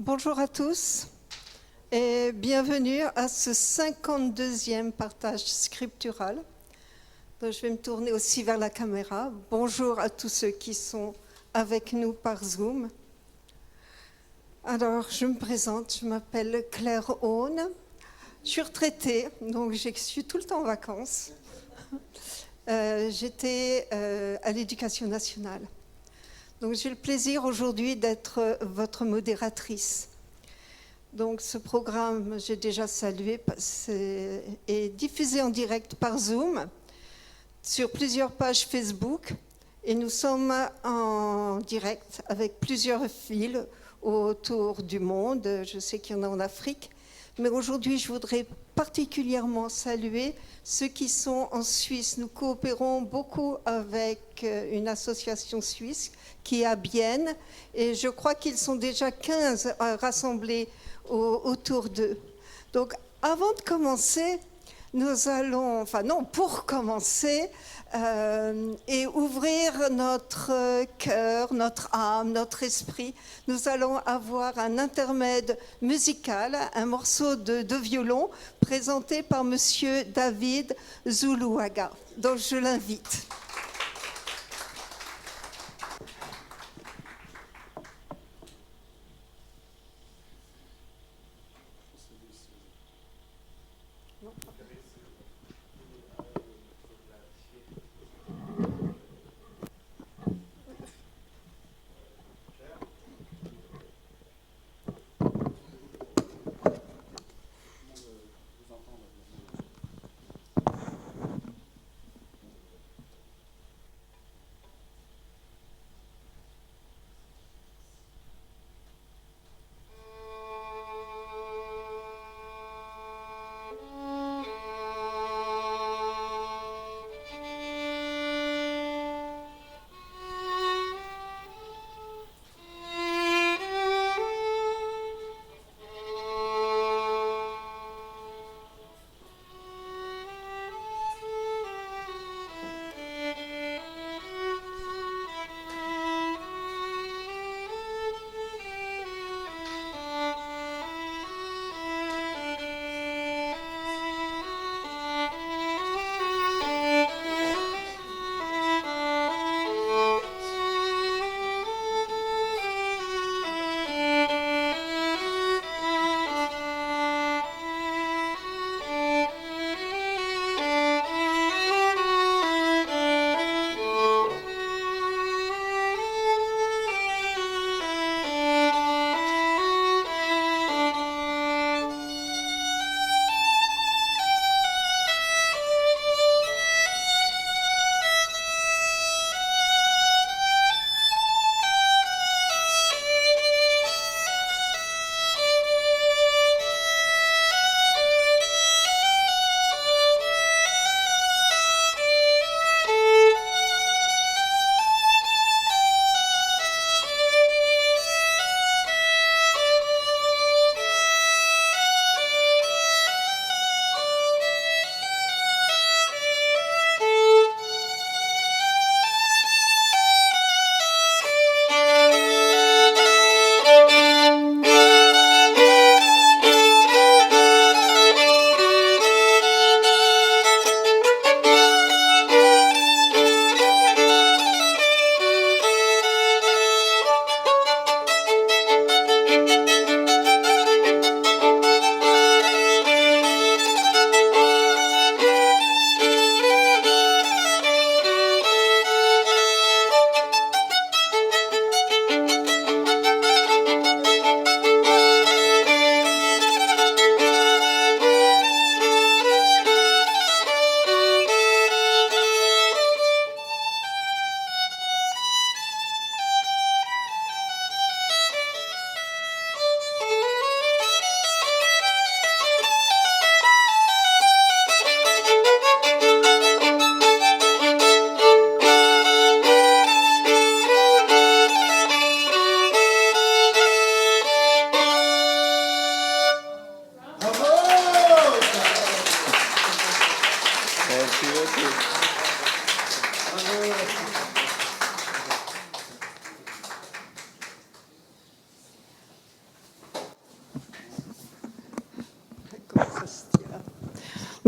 Bonjour à tous et bienvenue à ce 52e partage scriptural. Donc, je vais me tourner aussi vers la caméra. Bonjour à tous ceux qui sont avec nous par Zoom. Alors, je me présente, je m'appelle Claire Aune. Je suis retraitée, donc je suis tout le temps en vacances. J'étais à l'Éducation nationale. Donc j'ai le plaisir aujourd'hui d'être votre modératrice. Donc ce programme, j'ai déjà salué, est diffusé en direct par Zoom sur plusieurs pages Facebook et nous sommes en direct avec plusieurs fils autour du monde. Je sais qu'il y en a en Afrique, mais aujourd'hui je voudrais particulièrement saluer ceux qui sont en Suisse. Nous coopérons beaucoup avec une association suisse qui est à Bienne et je crois qu'ils sont déjà 15 rassemblés autour d'eux. Donc avant de commencer, pour commencer et ouvrir notre cœur, notre âme, notre esprit, nous allons avoir un intermède musical, un morceau de violon présenté par Monsieur David Zuluaga. Donc je l'invite.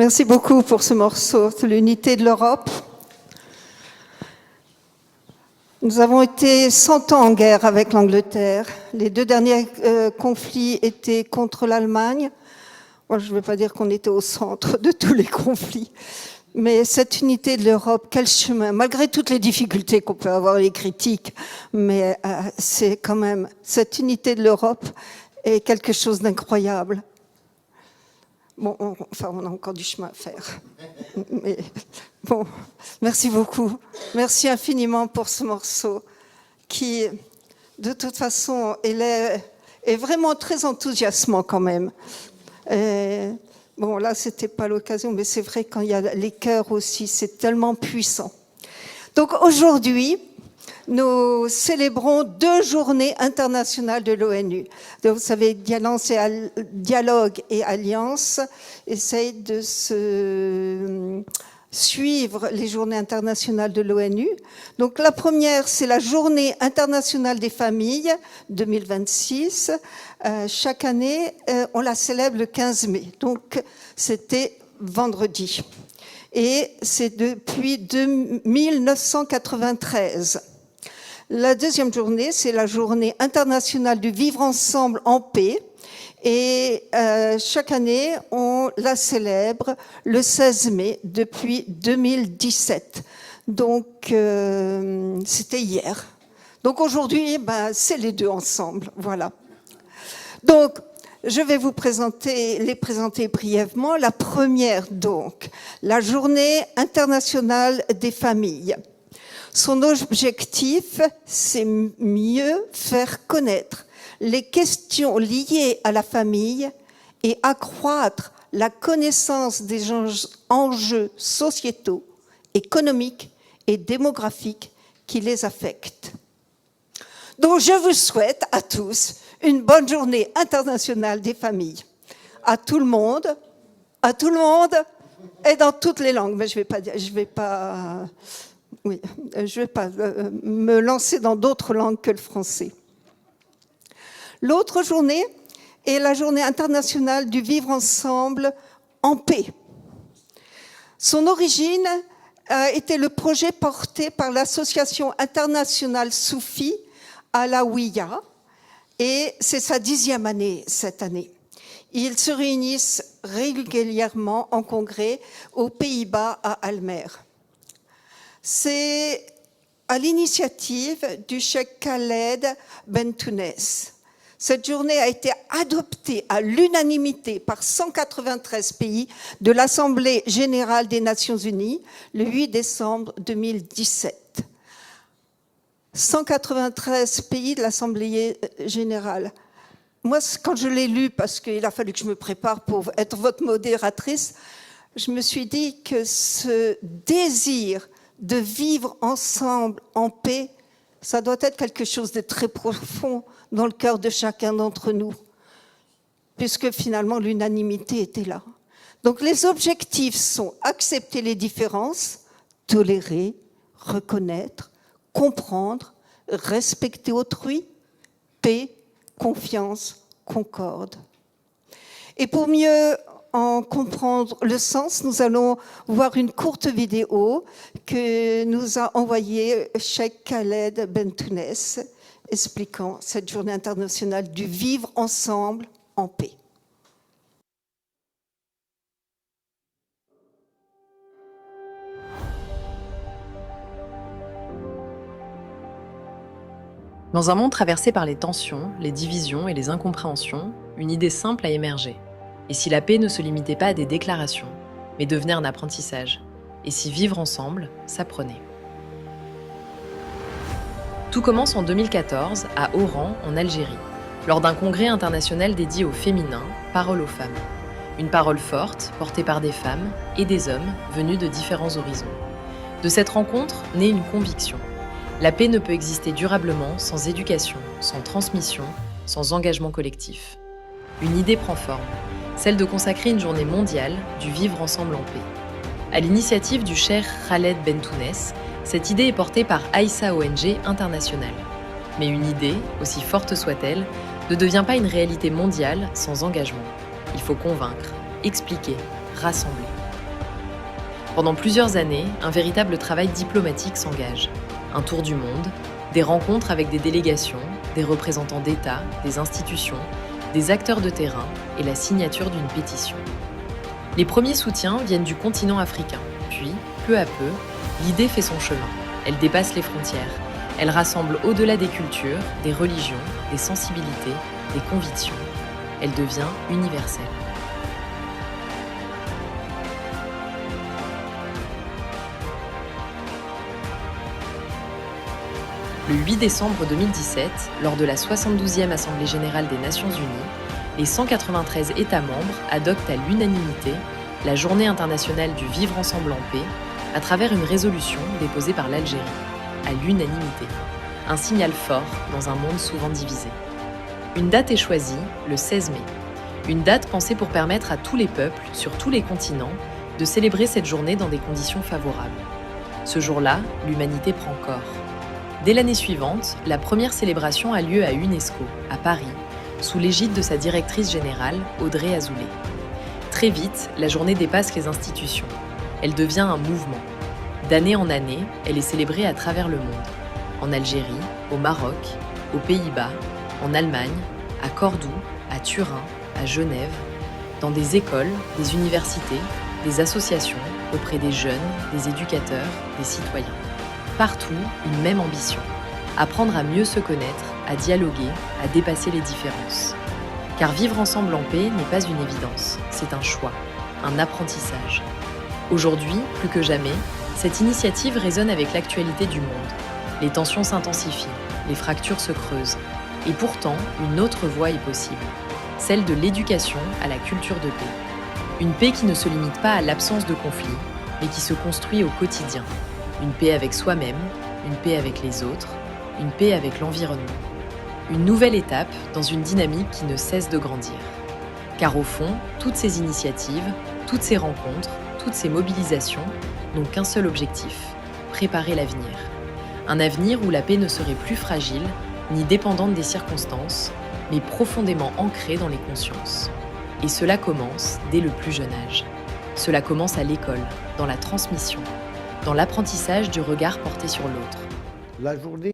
Merci beaucoup pour ce morceau, l'unité de l'Europe. Nous avons été 100 ans en guerre avec l'Angleterre. Les 2 derniers conflits étaient contre l'Allemagne. Moi, je ne vais pas dire qu'on était au centre de tous les conflits. Mais cette unité de l'Europe, quel chemin, malgré toutes les difficultés qu'on peut avoir, les critiques, mais c'est quand même, cette unité de l'Europe est quelque chose d'incroyable. Bon, on a encore du chemin à faire. Mais bon, merci beaucoup. Merci infiniment pour ce morceau qui, de toute façon, est vraiment très enthousiasmant quand même. Bon, là, c'était pas l'occasion, mais c'est vrai, quand il y a les chœurs aussi, c'est tellement puissant. Donc aujourd'hui, nous célébrons 2 journées internationales de l'ONU. Donc, vous savez, Dialogue et Alliance essayent de suivre les journées internationales de l'ONU. Donc la première, c'est la Journée internationale des familles 2026. Chaque année, on la célèbre le 15 mai. Donc c'était vendredi. Et c'est depuis 1993. La deuxième journée, c'est la Journée internationale du vivre ensemble en paix. Et chaque année, on la célèbre le 16 mai depuis 2017. Donc, c'était hier. Donc aujourd'hui, c'est les 2 ensemble. Voilà. Donc, je vais vous les présenter brièvement. La première, donc, la Journée internationale des familles. Son objectif, c'est mieux faire connaître les questions liées à la famille et accroître la connaissance des enjeux sociétaux, économiques et démographiques qui les affectent. Donc je vous souhaite à tous une bonne journée internationale des familles. À tout le monde et dans toutes les langues. Mais je vais pas me lancer dans d'autres langues que le français. L'autre journée est la Journée internationale du vivre ensemble en paix. Son origine était le projet porté par l'association internationale soufie Alaouia, et c'est sa 10e année cette année. Ils se réunissent régulièrement en congrès aux Pays-Bas à Almer. C'est à l'initiative du cheikh Khaled Bentounes. Cette journée a été adoptée à l'unanimité par 193 pays de l'Assemblée générale des Nations unies le 8 décembre 2017. 193 pays de l'Assemblée générale. Moi, quand je l'ai lu, parce qu'il a fallu que je me prépare pour être votre modératrice, je me suis dit que ce désir de vivre ensemble en paix, ça doit être quelque chose de très profond dans le cœur de chacun d'entre nous, puisque finalement l'unanimité était là. Donc les objectifs sont accepter les différences, tolérer, reconnaître, comprendre, respecter autrui, paix, confiance, concorde. Et pour mieux en comprendre le sens, nous allons voir une courte vidéo que nous a envoyée cheikh Khaled Bentounes, expliquant cette journée internationale du vivre ensemble en paix. Dans un monde traversé par les tensions, les divisions et les incompréhensions, une idée simple a émergé. Et si la paix ne se limitait pas à des déclarations, mais devenait un apprentissage? Et si vivre ensemble s'apprenait? Tout commence en 2014 à Oran, en Algérie, lors d'un congrès international dédié au féminin, Parole aux femmes. Une parole forte, portée par des femmes et des hommes venus de différents horizons. De cette rencontre naît une conviction. La paix ne peut exister durablement sans éducation, sans transmission, sans engagement collectif. Une idée prend forme, celle de consacrer une journée mondiale du vivre ensemble en paix. À l'initiative du cheikh Khaled Bentounes, cette idée est portée par Aïssa ONG International. Mais une idée, aussi forte soit-elle, ne devient pas une réalité mondiale sans engagement. Il faut convaincre, expliquer, rassembler. Pendant plusieurs années, un véritable travail diplomatique s'engage. Un tour du monde, des rencontres avec des délégations, des représentants d'États, des institutions, des acteurs de terrain et la signature d'une pétition. Les premiers soutiens viennent du continent africain. Puis, peu à peu, l'idée fait son chemin. Elle dépasse les frontières. Elle rassemble au-delà des cultures, des religions, des sensibilités, des convictions. Elle devient universelle. Le 8 décembre 2017, lors de la 72e Assemblée générale des Nations Unies, les 193 États membres adoptent à l'unanimité la Journée internationale du vivre ensemble en paix à travers une résolution déposée par l'Algérie, à l'unanimité. Un signal fort dans un monde souvent divisé. Une date est choisie, le 16 mai. Une date pensée pour permettre à tous les peuples, sur tous les continents, de célébrer cette journée dans des conditions favorables. Ce jour-là, l'humanité prend corps. Dès l'année suivante, la première célébration a lieu à UNESCO, à Paris, sous l'égide de sa directrice générale, Audrey Azoulay. Très vite, la journée dépasse les institutions. Elle devient un mouvement. D'année en année, elle est célébrée à travers le monde. En Algérie, au Maroc, aux Pays-Bas, en Allemagne, à Cordoue, à Turin, à Genève, dans des écoles, des universités, des associations, auprès des jeunes, des éducateurs, des citoyens. Partout, une même ambition. Apprendre à mieux se connaître, à dialoguer, à dépasser les différences. Car vivre ensemble en paix n'est pas une évidence, c'est un choix, un apprentissage. Aujourd'hui, plus que jamais, cette initiative résonne avec l'actualité du monde. Les tensions s'intensifient, les fractures se creusent. Et pourtant, une autre voie est possible, celle de l'éducation à la culture de paix. Une paix qui ne se limite pas à l'absence de conflit, mais qui se construit au quotidien. Une paix avec soi-même, une paix avec les autres, une paix avec l'environnement. Une nouvelle étape dans une dynamique qui ne cesse de grandir. Car au fond, toutes ces initiatives, toutes ces rencontres, toutes ces mobilisations n'ont qu'un seul objectif, préparer l'avenir. Un avenir où la paix ne serait plus fragile, ni dépendante des circonstances, mais profondément ancrée dans les consciences. Et cela commence dès le plus jeune âge. Cela commence à l'école, dans la transmission, dans l'apprentissage du regard porté sur l'autre. La journée.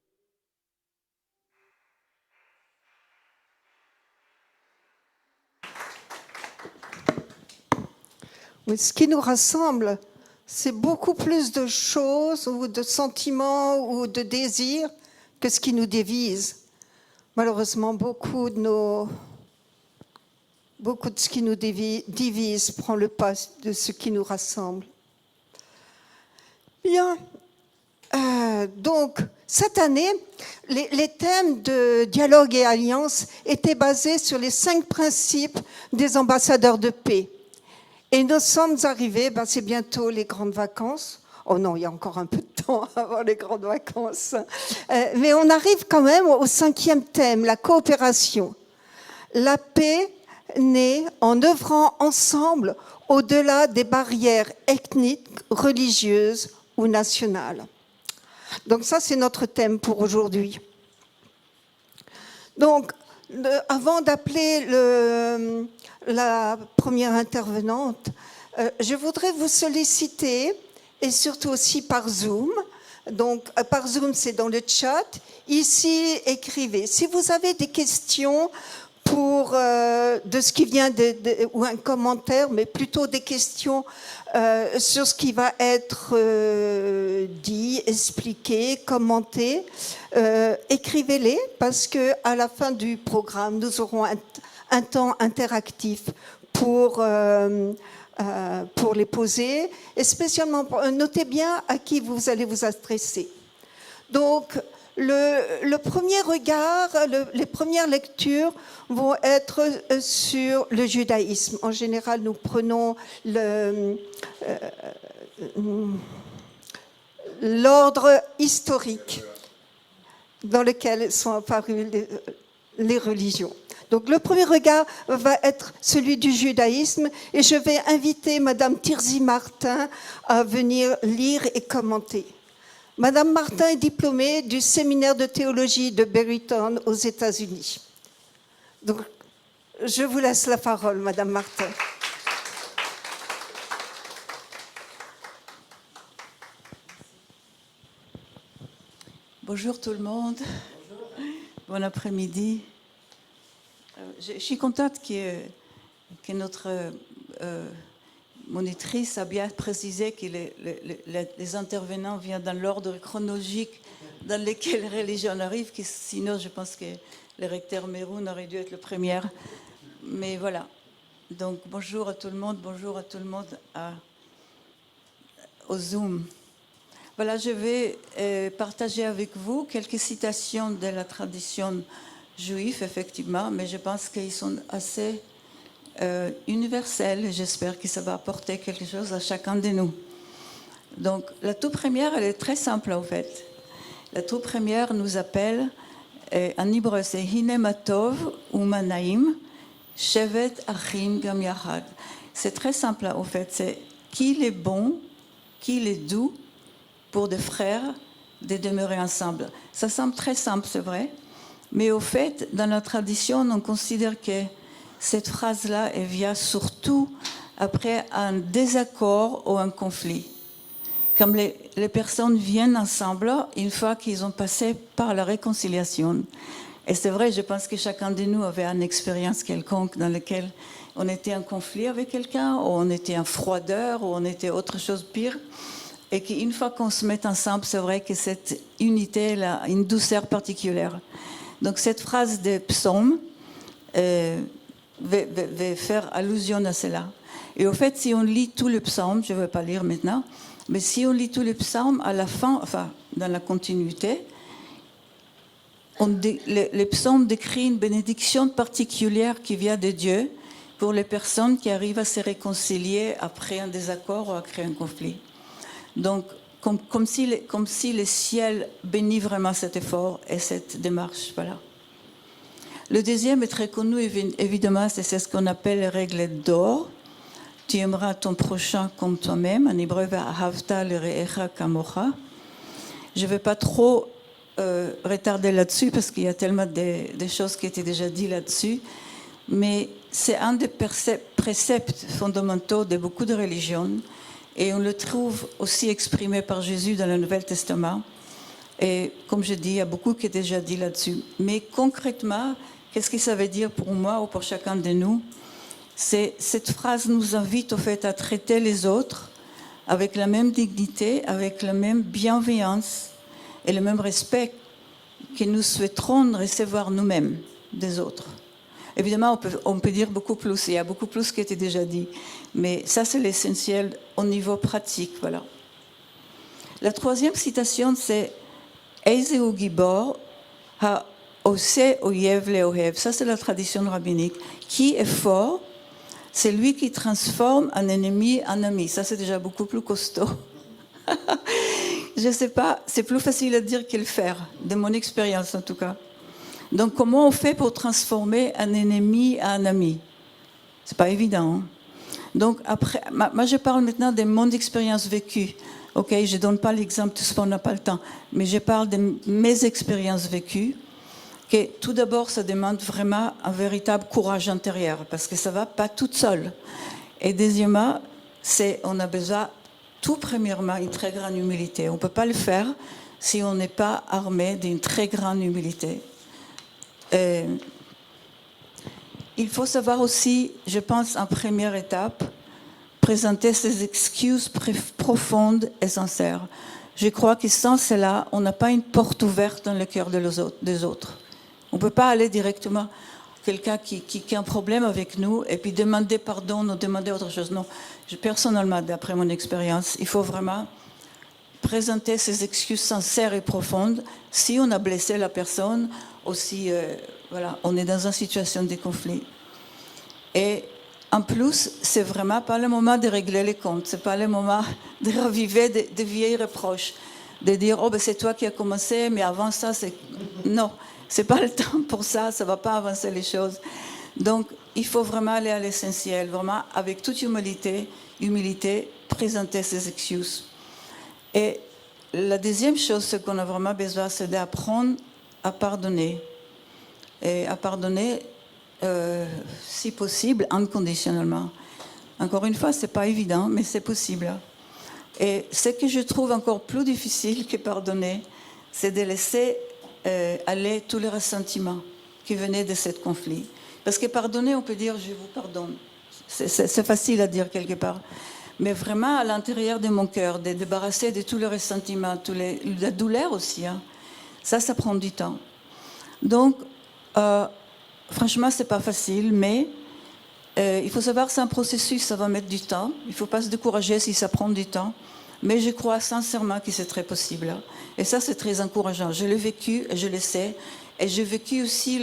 Oui, ce qui nous rassemble, c'est beaucoup plus de choses ou de sentiments ou de désirs que ce qui nous divise. Malheureusement, beaucoup de ce qui nous divise prend le pas de ce qui nous rassemble. Bien. Donc, cette année, les thèmes de dialogue et alliance étaient basés sur les 5 principes des ambassadeurs de paix. Et nous sommes arrivés, c'est bientôt les grandes vacances. Oh non, il y a encore un peu de temps avant les grandes vacances. Mais on arrive quand même au 5e thème, la coopération. La paix naît en œuvrant ensemble au-delà des barrières ethniques, religieuses ou nationales. Donc ça, c'est notre thème pour aujourd'hui. Donc, avant d'appeler la première intervenante, je voudrais vous solliciter, et surtout aussi par Zoom. Donc, par Zoom, c'est dans le chat. Ici, écrivez. Si vous avez des questions de ce qui vient ou un commentaire, mais plutôt des questions sur ce qui va être dit, expliqué, commenté, écrivez-les, parce qu'à la fin du programme, nous aurons un temps interactif pour les poser, et spécialement, notez bien à qui vous allez vous adresser. Donc, le premier regard, les premières lectures vont être sur le judaïsme. En général, nous prenons l'ordre historique dans lequel sont apparues les religions. Donc le premier regard va être celui du judaïsme, et je vais inviter Madame Tirzi Martin à venir lire et commenter. Madame Martin est diplômée du séminaire de théologie de Berrytown aux États-Unis. Donc, je vous laisse la parole, Madame Martin. Bonjour tout le monde. Bon après-midi. Je suis contente que notre monitrice a bien précisé que les intervenants viennent dans l'ordre chronologique dans lequel la religion arrive, que sinon je pense que le recteur Meroun aurait dû être le premier. Mais voilà. Donc bonjour à tout le monde au Zoom. Voilà, je vais partager avec vous quelques citations de la tradition juive, effectivement, mais je pense qu'ils sont assez universels. J'espère que ça va apporter quelque chose à chacun de nous. Donc, la toute première, elle est très simple, en fait. La toute première nous appelle, en hébreu, c'est Hine Matov Umanaim Shevet Achim Gam Yachad. C'est très simple, en fait. C'est qu'il est bon, qu'il est doux pour des frères de demeurer ensemble. Ça semble très simple, c'est vrai, mais au fait, dans la tradition, on considère que cette phrase-là, elle vient surtout après un désaccord ou un conflit. Comme les personnes viennent ensemble une fois qu'ils ont passé par la réconciliation. Et c'est vrai, je pense que chacun de nous avait une expérience quelconque dans laquelle on était en conflit avec quelqu'un, ou on était en froideur, ou on était autre chose pire. Et qu'une fois qu'on se met ensemble, c'est vrai que cette unité elle a une douceur particulière. Donc cette phrase de psaume va faire allusion à cela. Et au fait, si on lit tout le psaume, je ne vais pas lire maintenant, mais si on lit tout le psaume, à la fin, enfin, dans la continuité, le psaume décrit une bénédiction particulière qui vient de Dieu pour les personnes qui arrivent à se réconcilier après un désaccord ou après un conflit. Donc, comme si le ciel bénit vraiment cet effort et cette démarche. Voilà. Le deuxième est très connu, évidemment, c'est ce qu'on appelle les règles d'or. Tu aimeras ton prochain comme toi-même. En hébreu, Ahavta l're'echa kamocha. Je ne vais pas trop retarder là-dessus parce qu'il y a tellement de choses qui étaient déjà dites là-dessus. Mais c'est un des préceptes fondamentaux de beaucoup de religions. Et on le trouve aussi exprimé par Jésus dans le Nouveau Testament. Et comme je dis, il y a beaucoup qui est déjà dit là-dessus. Mais concrètement, qu'est-ce que ça veut dire pour moi ou pour chacun de nous? Cette phrase nous invite au fait à traiter les autres avec la même dignité, avec la même bienveillance et le même respect que nous souhaiterons recevoir nous-mêmes des autres. Évidemment, on peut dire beaucoup plus, il y a beaucoup plus qui a été déjà dit, mais ça c'est l'essentiel au niveau pratique. Voilà. La troisième citation c'est « Eizeu gibor ha-ose oyev leohev ». Ça c'est la tradition rabbinique. Qui est fort? C'est lui qui transforme un ennemi en ami. Ça c'est déjà beaucoup plus costaud. Je ne sais pas, c'est plus facile à dire qu'à le faire, de mon expérience en tout cas. Donc, comment on fait pour transformer un ennemi en un ami? C'est pas évident. Hein? Donc, après, moi, je parle maintenant de mon expérience vécue. Ok, je donne pas l'exemple, tout ce qu'on n'a pas le temps, mais je parle de mes expériences vécues. Que tout d'abord, ça demande vraiment un véritable courage intérieur, parce que ça va pas toute seule. Et deuxièmement, on a besoin, tout premièrement, une très grande humilité. On peut pas le faire si on n'est pas armé d'une très grande humilité. Il faut savoir aussi, je pense, en première étape, présenter ses excuses profondes et sincères. Je crois que sans cela, on n'a pas une porte ouverte dans le cœur des autres. On ne peut pas aller directement à quelqu'un qui a un problème avec nous et puis demander pardon ou demander autre chose. Non, personnellement, d'après mon expérience, il faut vraiment présenter ses excuses sincères et profondes si on a blessé la personne ou si voilà, on est dans une situation de conflit. Et en plus, c'est vraiment pas le moment de régler les comptes, c'est pas le moment de raviver des vieilles reproches, de dire oh ben c'est toi qui as commencé, mais avant ça c'est non, c'est pas le temps pour ça, ça va pas avancer les choses. Donc il faut vraiment aller à l'essentiel, vraiment avec toute humilité, présenter ses excuses. Et la deuxième chose, ce qu'on a vraiment besoin, c'est d'apprendre à pardonner. Et à pardonner, si possible, inconditionnellement. Encore une fois, ce n'est pas évident, mais c'est possible. Et ce que je trouve encore plus difficile que pardonner, c'est de laisser aller tous les ressentiments qui venaient de ce conflit. Parce que pardonner, on peut dire « je vous pardonne ». C'est facile à dire quelque part. Mais vraiment, à l'intérieur de mon cœur, de débarrasser de tous les ressentiments, la douleur aussi, hein, ça prend du temps. Donc, franchement, c'est pas facile, mais il faut savoir que c'est un processus, ça va mettre du temps. Il ne faut pas se décourager si ça prend du temps. Mais je crois sincèrement que c'est très possible. Et ça, c'est très encourageant. Je l'ai vécu et je le sais. Et j'ai vécu aussi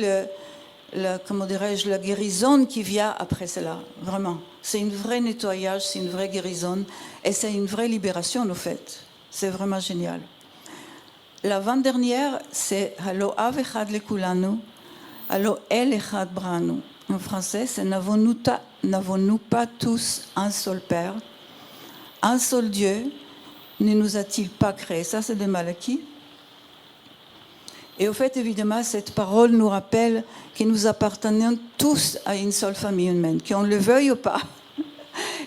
comment dirais-je, la guérison qui vient après cela. Vraiment. C'est un vrai nettoyage, c'est une vraie guérison. Et c'est une vraie libération, en fait. C'est vraiment génial. L'avant-dernière, c'est « Halo av echad lekulanu, halo el echad branu ». En français, c'est « N'avons-nous pas tous un seul Père, un seul Dieu, ne nous a-t-il pas créés ?» Ça, c'est de Malachie. Et au fait, évidemment, cette parole nous rappelle que nous appartenons tous à une seule famille humaine, qu'on le veuille ou pas.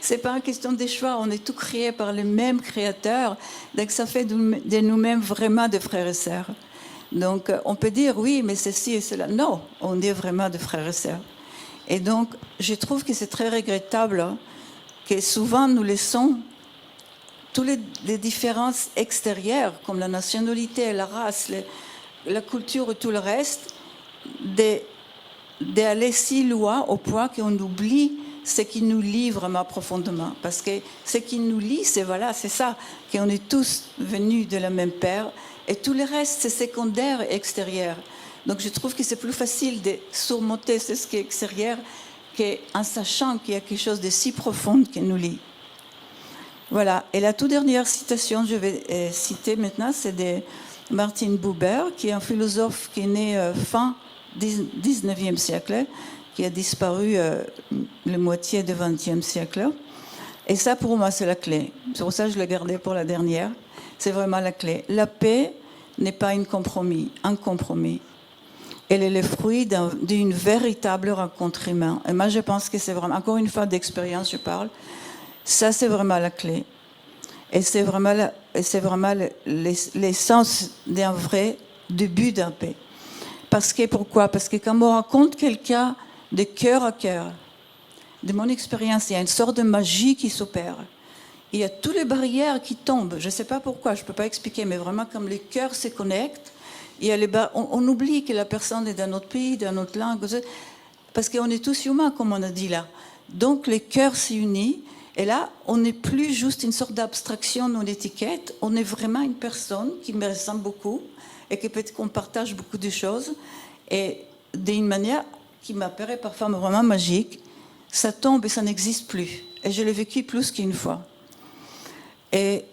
Ce n'est pas une question de choix, on est tous créés par le même Créateur, donc ça fait de nous-mêmes vraiment des frères et sœurs. Donc on peut dire oui, mais ceci et cela. Non, on est vraiment des frères et sœurs. Et donc je trouve que c'est très regrettable que souvent nous laissons toutes les différences extérieures, comme la nationalité, la race, la culture et tout le reste, d'aller si loin au point qu'on oublie ce qui nous lie vraiment profondément. Parce que ce qui nous lie, c'est ça, qu'on est tous venus de la même Père, et tout le reste, c'est secondaire et extérieur. Donc je trouve que c'est plus facile de surmonter ce qui est extérieur qu'en sachant qu'il y a quelque chose de si profond qui nous lie. Voilà. Et la toute dernière citation que je vais citer maintenant, c'est de Martin Buber, qui est un philosophe qui est né fin 19e siècle, qui a disparu la moitié du 20e siècle. Et ça, pour moi, c'est la clé. C'est pour ça que je l'ai gardé pour la dernière. C'est vraiment la clé. La paix n'est pas un compromis. Elle est le fruit d'une véritable rencontre humaine. Et moi, je pense que c'est vraiment, encore une fois, d'expérience, je parle. Ça, c'est vraiment la clé. Et c'est vraiment l'essence d'un vrai début d'un paix. Pourquoi ? Parce que quand on rencontre quelqu'un de cœur à cœur, de mon expérience, il y a une sorte de magie qui s'opère. Il y a toutes les barrières qui tombent. Je ne sais pas pourquoi, je ne peux pas expliquer, mais vraiment comme les cœurs se connectent, on oublie que la personne est d'un autre pays, d'une autre langue, parce qu'on est tous humains, comme on a dit là. Donc les cœurs s'unissent, et là, on n'est plus juste une sorte d'abstraction, non étiquette, on est vraiment une personne qui me ressemble beaucoup, et que peut-être qu'on partage beaucoup de choses, et d'une manière qui m'apparaît parfois vraiment magique, ça tombe et ça n'existe plus. Et je l'ai vécu plus qu'une fois. Et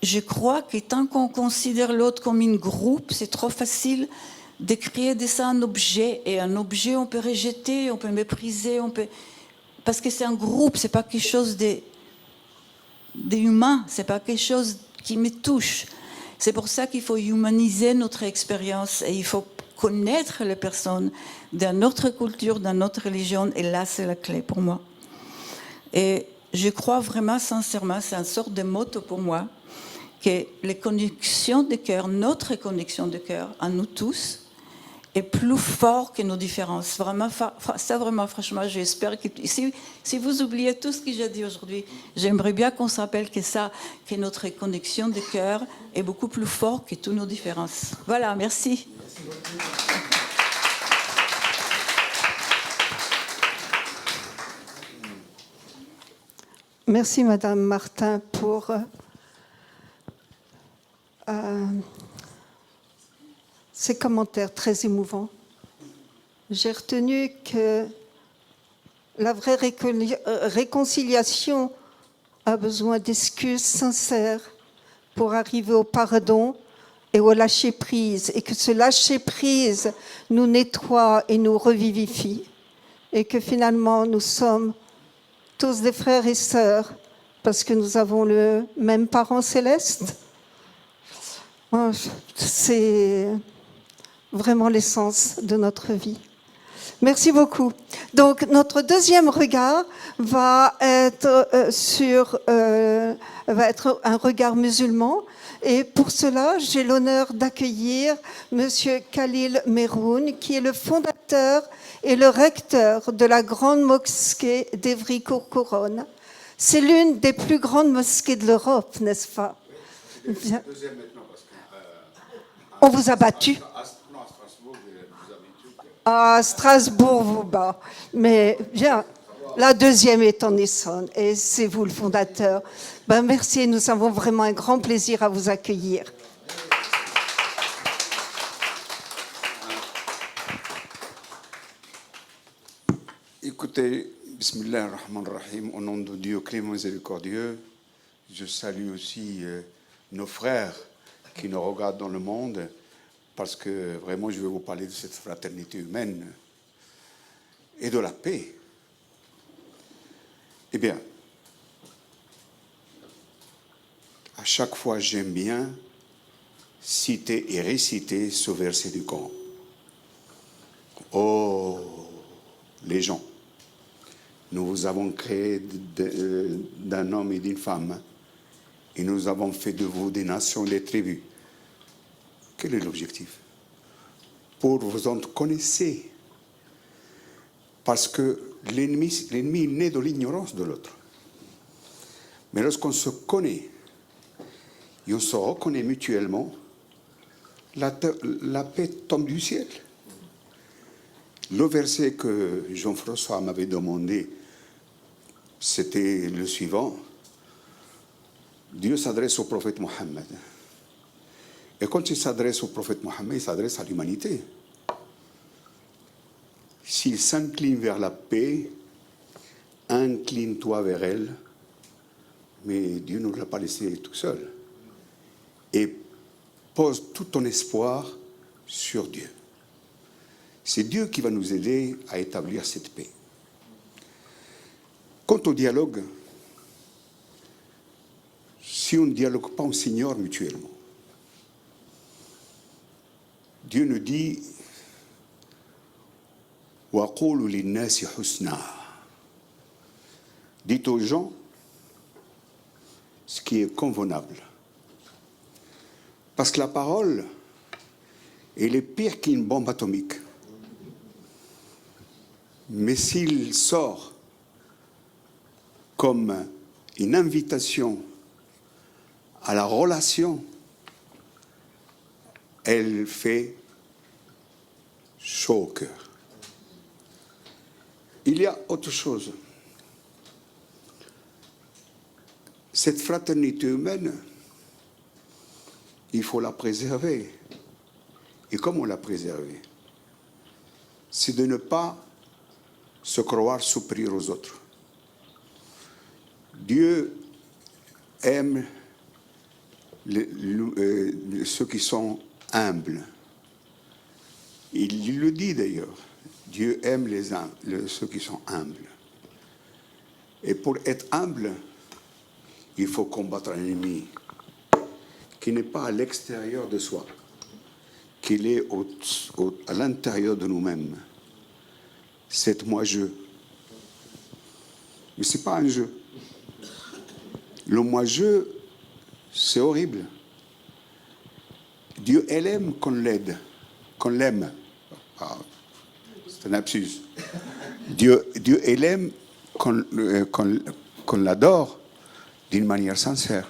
je crois que tant qu'on considère l'autre comme un groupe, c'est trop facile de créer de ça un objet. Et un objet, on peut rejeter, on peut mépriser, parce que c'est un groupe, c'est pas quelque chose d'humain, c'est pas quelque chose qui me touche. C'est pour ça qu'il faut humaniser notre expérience et il faut connaître les personnes d'une autre culture, d'une autre religion, et là, c'est la clé pour moi. Et je crois vraiment, sincèrement, c'est une sorte de motto pour moi, que les connexions de cœur, notre connexion de cœur, à nous tous, est plus fort que nos différences. Vraiment, ça, vraiment, franchement, j'espère que si vous oubliez tout ce que j'ai dit aujourd'hui, j'aimerais bien qu'on se rappelle que notre connexion de cœur est beaucoup plus forte que toutes nos différences. Voilà, merci. Merci Madame Martin pour ces commentaires très émouvants. J'ai retenu que la vraie réconciliation a besoin d'excuses sincères pour arriver au pardon et au lâcher-prise, et que ce lâcher-prise nous nettoie et nous revivifie, et que finalement nous sommes tous des frères et sœurs parce que nous avons le même parent céleste. C'est vraiment l'essence de notre vie. Merci beaucoup. Donc, notre deuxième regard va être va être un regard musulman. Et pour cela, j'ai l'honneur d'accueillir Monsieur Khalil Meroun, qui est le fondateur et le recteur de la grande mosquée d'Evry-Courcouronnes. C'est l'une des plus grandes mosquées de l'Europe, n'est-ce pas? Bien. On vous a battu. À Strasbourg, vous bat. Mais bien, la deuxième est en Essonne et c'est vous le fondateur. Ben, merci, nous avons vraiment un grand plaisir à vous accueillir. Écoutez, Bismillah ar-Rahman ar-Rahim, au nom de Dieu clément miséricordieux, je salue aussi nos frères qui nous regardent dans le monde, parce que vraiment je vais vous parler de cette fraternité humaine et de la paix. Eh bien, à chaque fois j'aime bien citer et réciter ce verset du Coran. Oh, les gens, nous vous avons créé d'un homme et d'une femme, et nous avons fait de vous des nations, des tribus. Quel est l'objectif? Pour vous en connaisser. Parce que l'ennemi est né de l'ignorance de l'autre. Mais lorsqu'on se connaît, et on se reconnaît mutuellement, la paix tombe du ciel. Le verset que Jean-François m'avait demandé, c'était le suivant. Dieu s'adresse au prophète Mohammed. Et quand il s'adresse au prophète Mohammed, il s'adresse à l'humanité. S'il s'incline vers la paix, incline-toi vers elle. Mais Dieu ne l'a pas laissé tout seul. Et pose tout ton espoir sur Dieu. C'est Dieu qui va nous aider à établir cette paix. Quant au dialogue, si on ne dialogue pas, on s'ignore mutuellement. Dieu nous dit « Waqulu linnasi husna » Dites aux gens ce qui est convenable. Parce que la parole, elle est pire qu'une bombe atomique. Mais s'il sort comme une invitation à la relation, elle fait chaud au cœur. Il y a autre chose. Cette fraternité humaine, il faut la préserver. Et comment la préserver? C'est de ne pas se croire supérieur aux autres. Dieu aime ceux qui sont humbles. Il le dit d'ailleurs. Dieu aime ceux qui sont humbles. Et pour être humble, il faut combattre un ennemi qui n'est pas à l'extérieur de soi, qu'il est à l'intérieur de nous-mêmes. C'est moi-je. Mais ce n'est pas un jeu. Le moi-je, c'est horrible. Dieu, elle aime qu'on l'aide, qu'on l'aime. Ah, c'est un lapsus. Dieu, elle aime qu'on l'adore d'une manière sincère.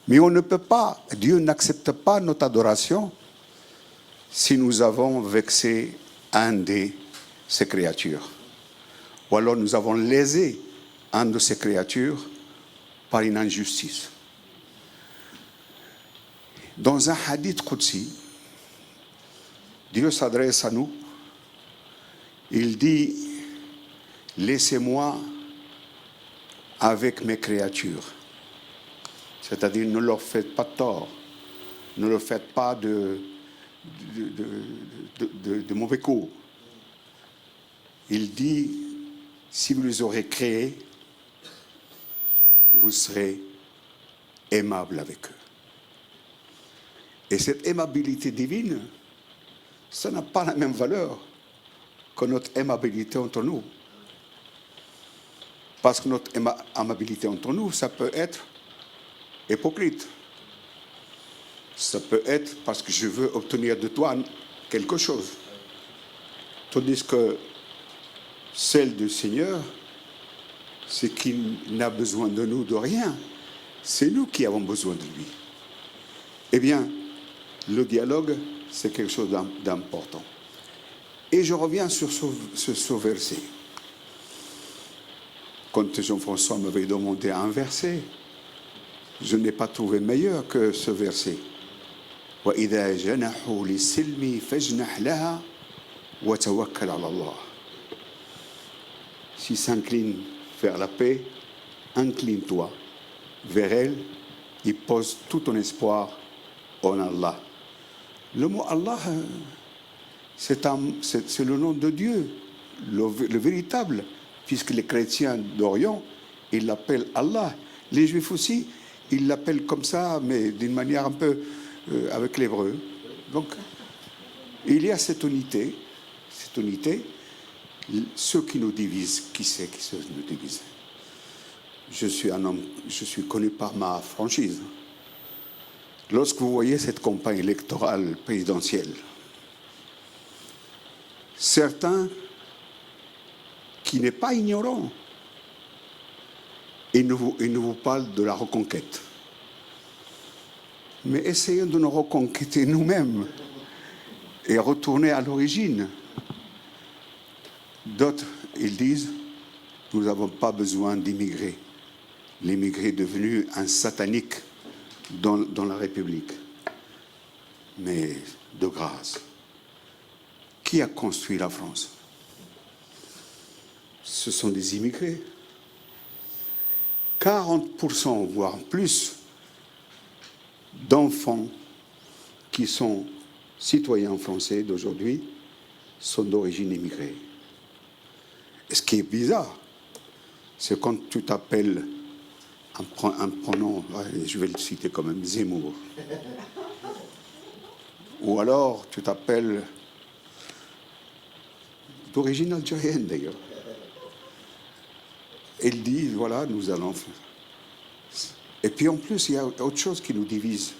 Mais on ne peut pas, Dieu n'accepte pas notre adoration si nous avons vexé un de ses créatures. Ou alors nous avons lésé un de ses créatures par une injustice. Dans un hadith Qudsi, Dieu s'adresse à nous. Il dit « Laissez-moi avec mes créatures ». C'est-à-dire, ne leur faites pas tort. Ne leur faites pas de mauvais coups. Il dit « Si vous les aurez créés, vous serez aimables avec eux. » Et cette aimabilité divine, ça n'a pas la même valeur que notre aimabilité entre nous. Parce que notre amabilité entre nous, ça peut être hypocrite. Ça peut être parce que je veux obtenir de toi quelque chose. Tandis que celle du Seigneur, c'est qu'il n'a besoin de nous de rien. C'est nous qui avons besoin de lui. Eh bien, le dialogue, c'est quelque chose d'important. Et je reviens sur ce verset. Quand Jean-François m'avait demandé un verset, je n'ai pas trouvé meilleur que ce verset. وَإِذَا جَنَحُوا لِلسِّلْمِ فَاجْنَحْ لَهَا وَتَوَكَّلْ عَلَى اللَّهِ. S'ils s'inclinent vers la paix, incline-toi vers elle et pose tout ton espoir en Allah. Le mot Allah, c'est le nom de Dieu, le véritable, puisque les chrétiens d'Orient, ils l'appellent Allah. Les Juifs aussi, ils l'appellent comme ça, mais d'une manière un peu avec l'hébreu. Donc, il y a cette unité. Ce qui nous divise, qui c'est qui nous divise? Je suis un homme, je suis connu par ma franchise. Lorsque vous voyez cette campagne électorale présidentielle, certains qui n'est pas ignorants, ils nous parlent de la reconquête. Mais essayons de nous reconquêter nous-mêmes et retourner à l'origine. D'autres, ils disent, nous n'avons pas besoin d'immigrer. L'immigré est devenu un satanique dans la République. Mais de grâce, qui a construit la France? Ce sont des immigrés. 40%, voire plus, d'enfants qui sont citoyens français d'aujourd'hui sont d'origine immigrée. Et ce qui est bizarre, c'est quand tu t'appelles un pronom, je vais le citer quand même, Zemmour. Ou alors tu t'appelles d'origine algérienne d'ailleurs. Ils disent, voilà, nous allons faire. Et puis en plus, il y a autre chose qui nous divise.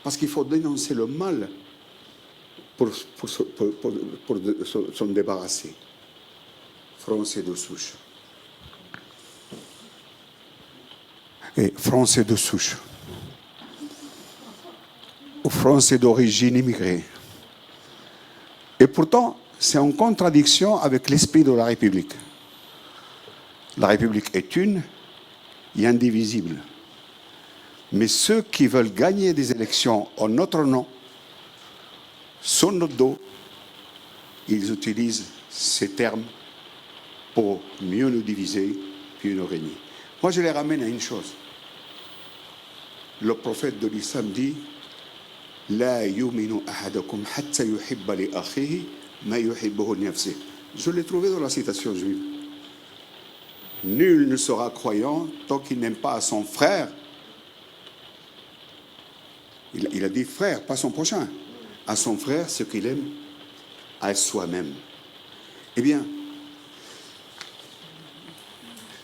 Parce qu'il faut dénoncer le mal pour s'en débarrasser. Français de souche. Et Français de souche. Ou Français d'origine immigrée. Et pourtant, c'est en contradiction avec l'esprit de la République. La République est une et indivisible. Mais ceux qui veulent gagner des élections en notre nom, sur notre dos, ils utilisent ces termes pour mieux nous diviser, puis nous régner. Moi, je les ramène à une chose. Le prophète de l'islam dit « La yuminu ahadakum hatta yuhibba li akhihi ma yuhibbuhu li nafsihi » Je l'ai trouvé dans la citation juive. Nul ne sera croyant tant qu'il n'aime pas à son frère. Il a dit frère, pas son prochain. À son frère, ce qu'il aime à soi-même. Eh bien,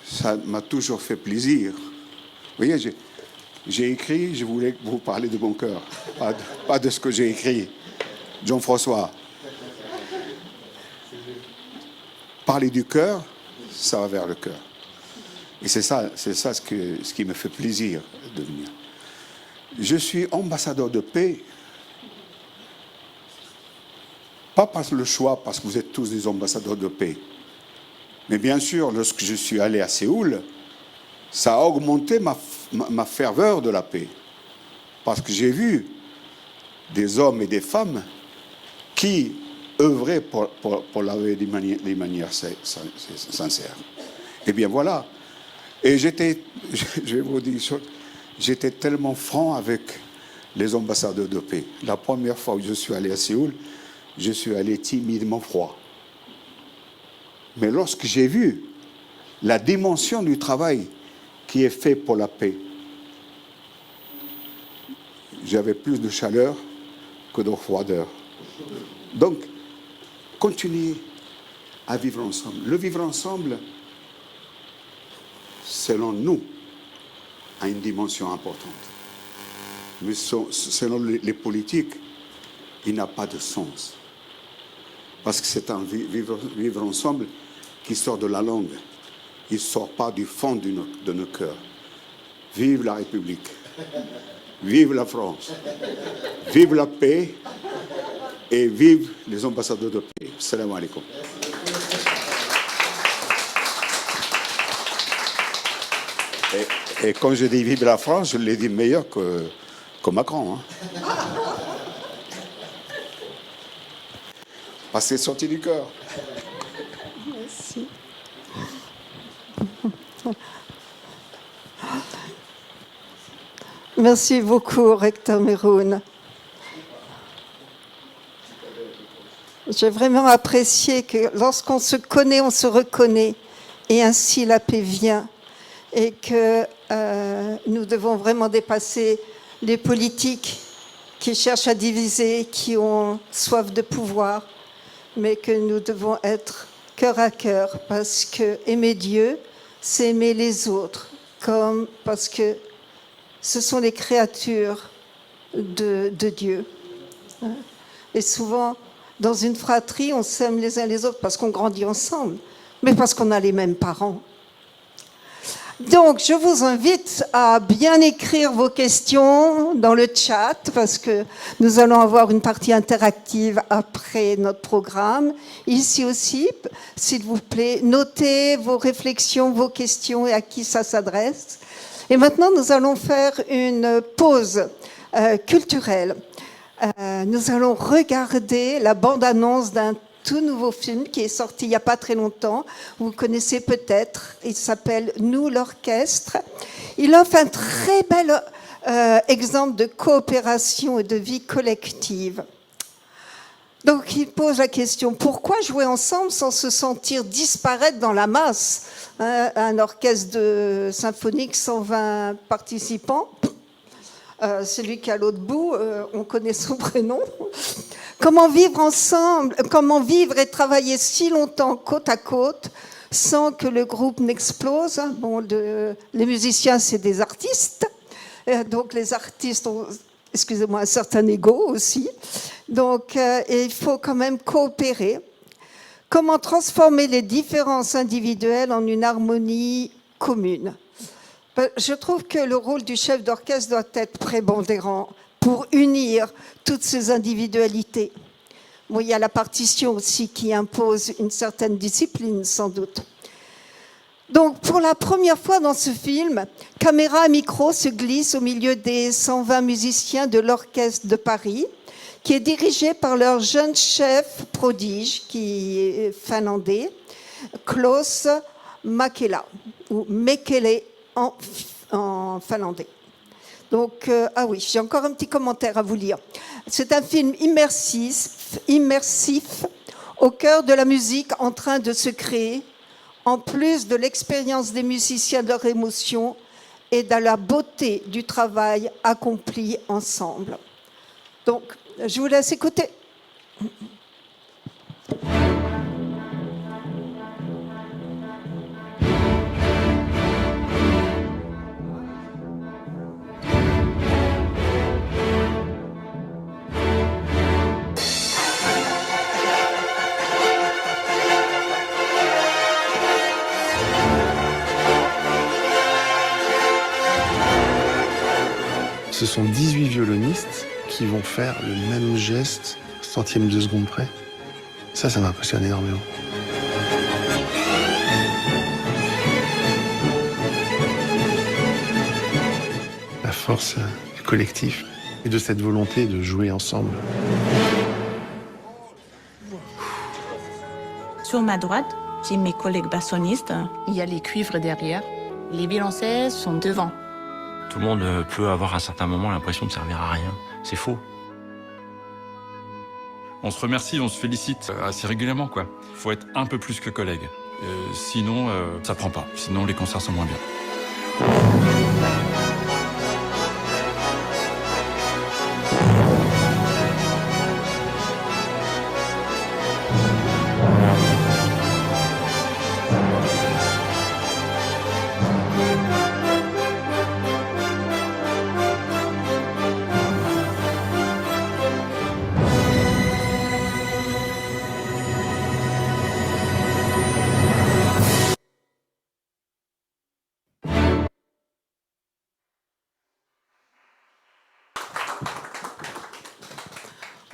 ça m'a toujours fait plaisir. Vous voyez, j'ai écrit, je voulais vous parler de mon cœur, pas de ce que j'ai écrit. Jean-François. Parler du cœur, ça va vers le cœur. Et c'est ça ce qui me fait plaisir de venir. Je suis ambassadeur de paix, pas par le choix, parce que vous êtes tous des ambassadeurs de paix. Mais bien sûr, lorsque je suis allé à Séoul, ça a augmenté ma ferveur de la paix. Parce que j'ai vu des hommes et des femmes qui œuvraient pour la paix de manière sincère. Eh bien voilà. Et je vais vous dire, j'étais tellement franc avec les ambassadeurs de paix. La première fois où je suis allé à Séoul, je suis allé timidement froid. Mais lorsque j'ai vu la dimension du travail qui est fait pour la paix, j'avais plus de chaleur que de froideur. Donc, continuez à vivre ensemble. Le vivre ensemble, selon nous, a une dimension importante. Mais selon les politiques, il n'a pas de sens. Parce que c'est un vivre ensemble qui sort de la langue. Il ne sort pas du fond de nos cœurs. Vive la République. Vive la France. Vive la paix. Et vive les ambassadeurs de paix. Salam alaikum. Et quand je dis vive la France, je l'ai dit meilleur que Macron. Hein. Parce que c'est sorti du cœur. Merci. Merci beaucoup, recteur Meroun. J'ai vraiment apprécié que lorsqu'on se connaît, on se reconnaît, et ainsi la paix vient, et que nous devons vraiment dépasser les politiques qui cherchent à diviser, qui ont soif de pouvoir, mais que nous devons être cœur à cœur, parce que aimer Dieu, c'est aimer les autres, parce que ce sont les créatures de Dieu. Et souvent, dans une fratrie, on s'aime les uns les autres parce qu'on grandit ensemble, mais parce qu'on a les mêmes parents. Donc, je vous invite à bien écrire vos questions dans le chat, parce que nous allons avoir une partie interactive après notre programme. Ici aussi, s'il vous plaît, notez vos réflexions, vos questions et à qui ça s'adresse. Et maintenant, nous allons faire une pause culturelle. Nous allons regarder la bande-annonce d'un tout nouveau film qui est sorti il n'y a pas très longtemps. Vous connaissez peut-être, il s'appelle « Nous, l'orchestre ». Il offre un très bel exemple de coopération et de vie collective. Donc il pose la question, pourquoi jouer ensemble sans se sentir disparaître dans la masse ? Un orchestre symphonique, 120 participants. Celui qui est à l'autre bout, on connaît son prénom. Comment vivre ensemble, comment vivre et travailler si longtemps côte à côte sans que le groupe n'explose. Bon, les musiciens, c'est des artistes. Donc les artistes ont, excusez-moi, un certain ego aussi. Donc il faut quand même coopérer. Comment transformer les différences individuelles en une harmonie commune ? Je trouve que le rôle du chef d'orchestre doit être prépondérant pour unir toutes ces individualités. Bon, il y a la partition aussi qui impose une certaine discipline, sans doute. Donc, pour la première fois dans ce film, caméra et micro se glissent au milieu des 120 musiciens de l'Orchestre de Paris, qui est dirigé par leur jeune chef prodige, qui est finlandais, Klaus Mäkelä, ou Mäkelä en finlandais. Donc, ah oui, j'ai encore un petit commentaire à vous lire. C'est un film immersif, au cœur de la musique en train de se créer, en plus de l'expérience des musiciens, de leurs émotions et de la beauté du travail accompli ensemble. Donc, je vous laisse écouter. Ce sont 18 violonistes qui vont faire le même geste, centième de seconde près. Ça m'impressionne énormément. La force du collectif et de cette volonté de jouer ensemble. Sur ma droite, j'ai mes collègues bassonistes. Il y a les cuivres derrière. Les violoncelles sont devant. Tout le monde peut avoir à un certain moment l'impression de servir à rien. C'est faux. On se remercie, on se félicite assez régulièrement, quoi. Faut être un peu plus que collègue. Sinon, ça prend pas. Sinon, les concerts sont moins bien.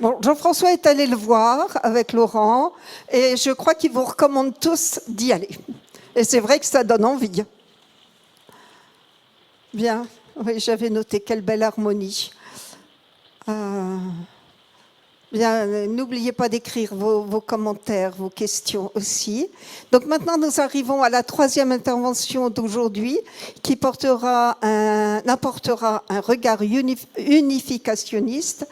Bon, Jean-François est allé le voir avec Laurent et je crois qu'il vous recommande tous d'y aller. Et c'est vrai que ça donne envie. Bien, oui, j'avais noté quelle belle harmonie. Bien, n'oubliez pas d'écrire vos commentaires, vos questions aussi. Donc maintenant, nous arrivons à la troisième intervention d'aujourd'hui qui apportera un regard unificationniste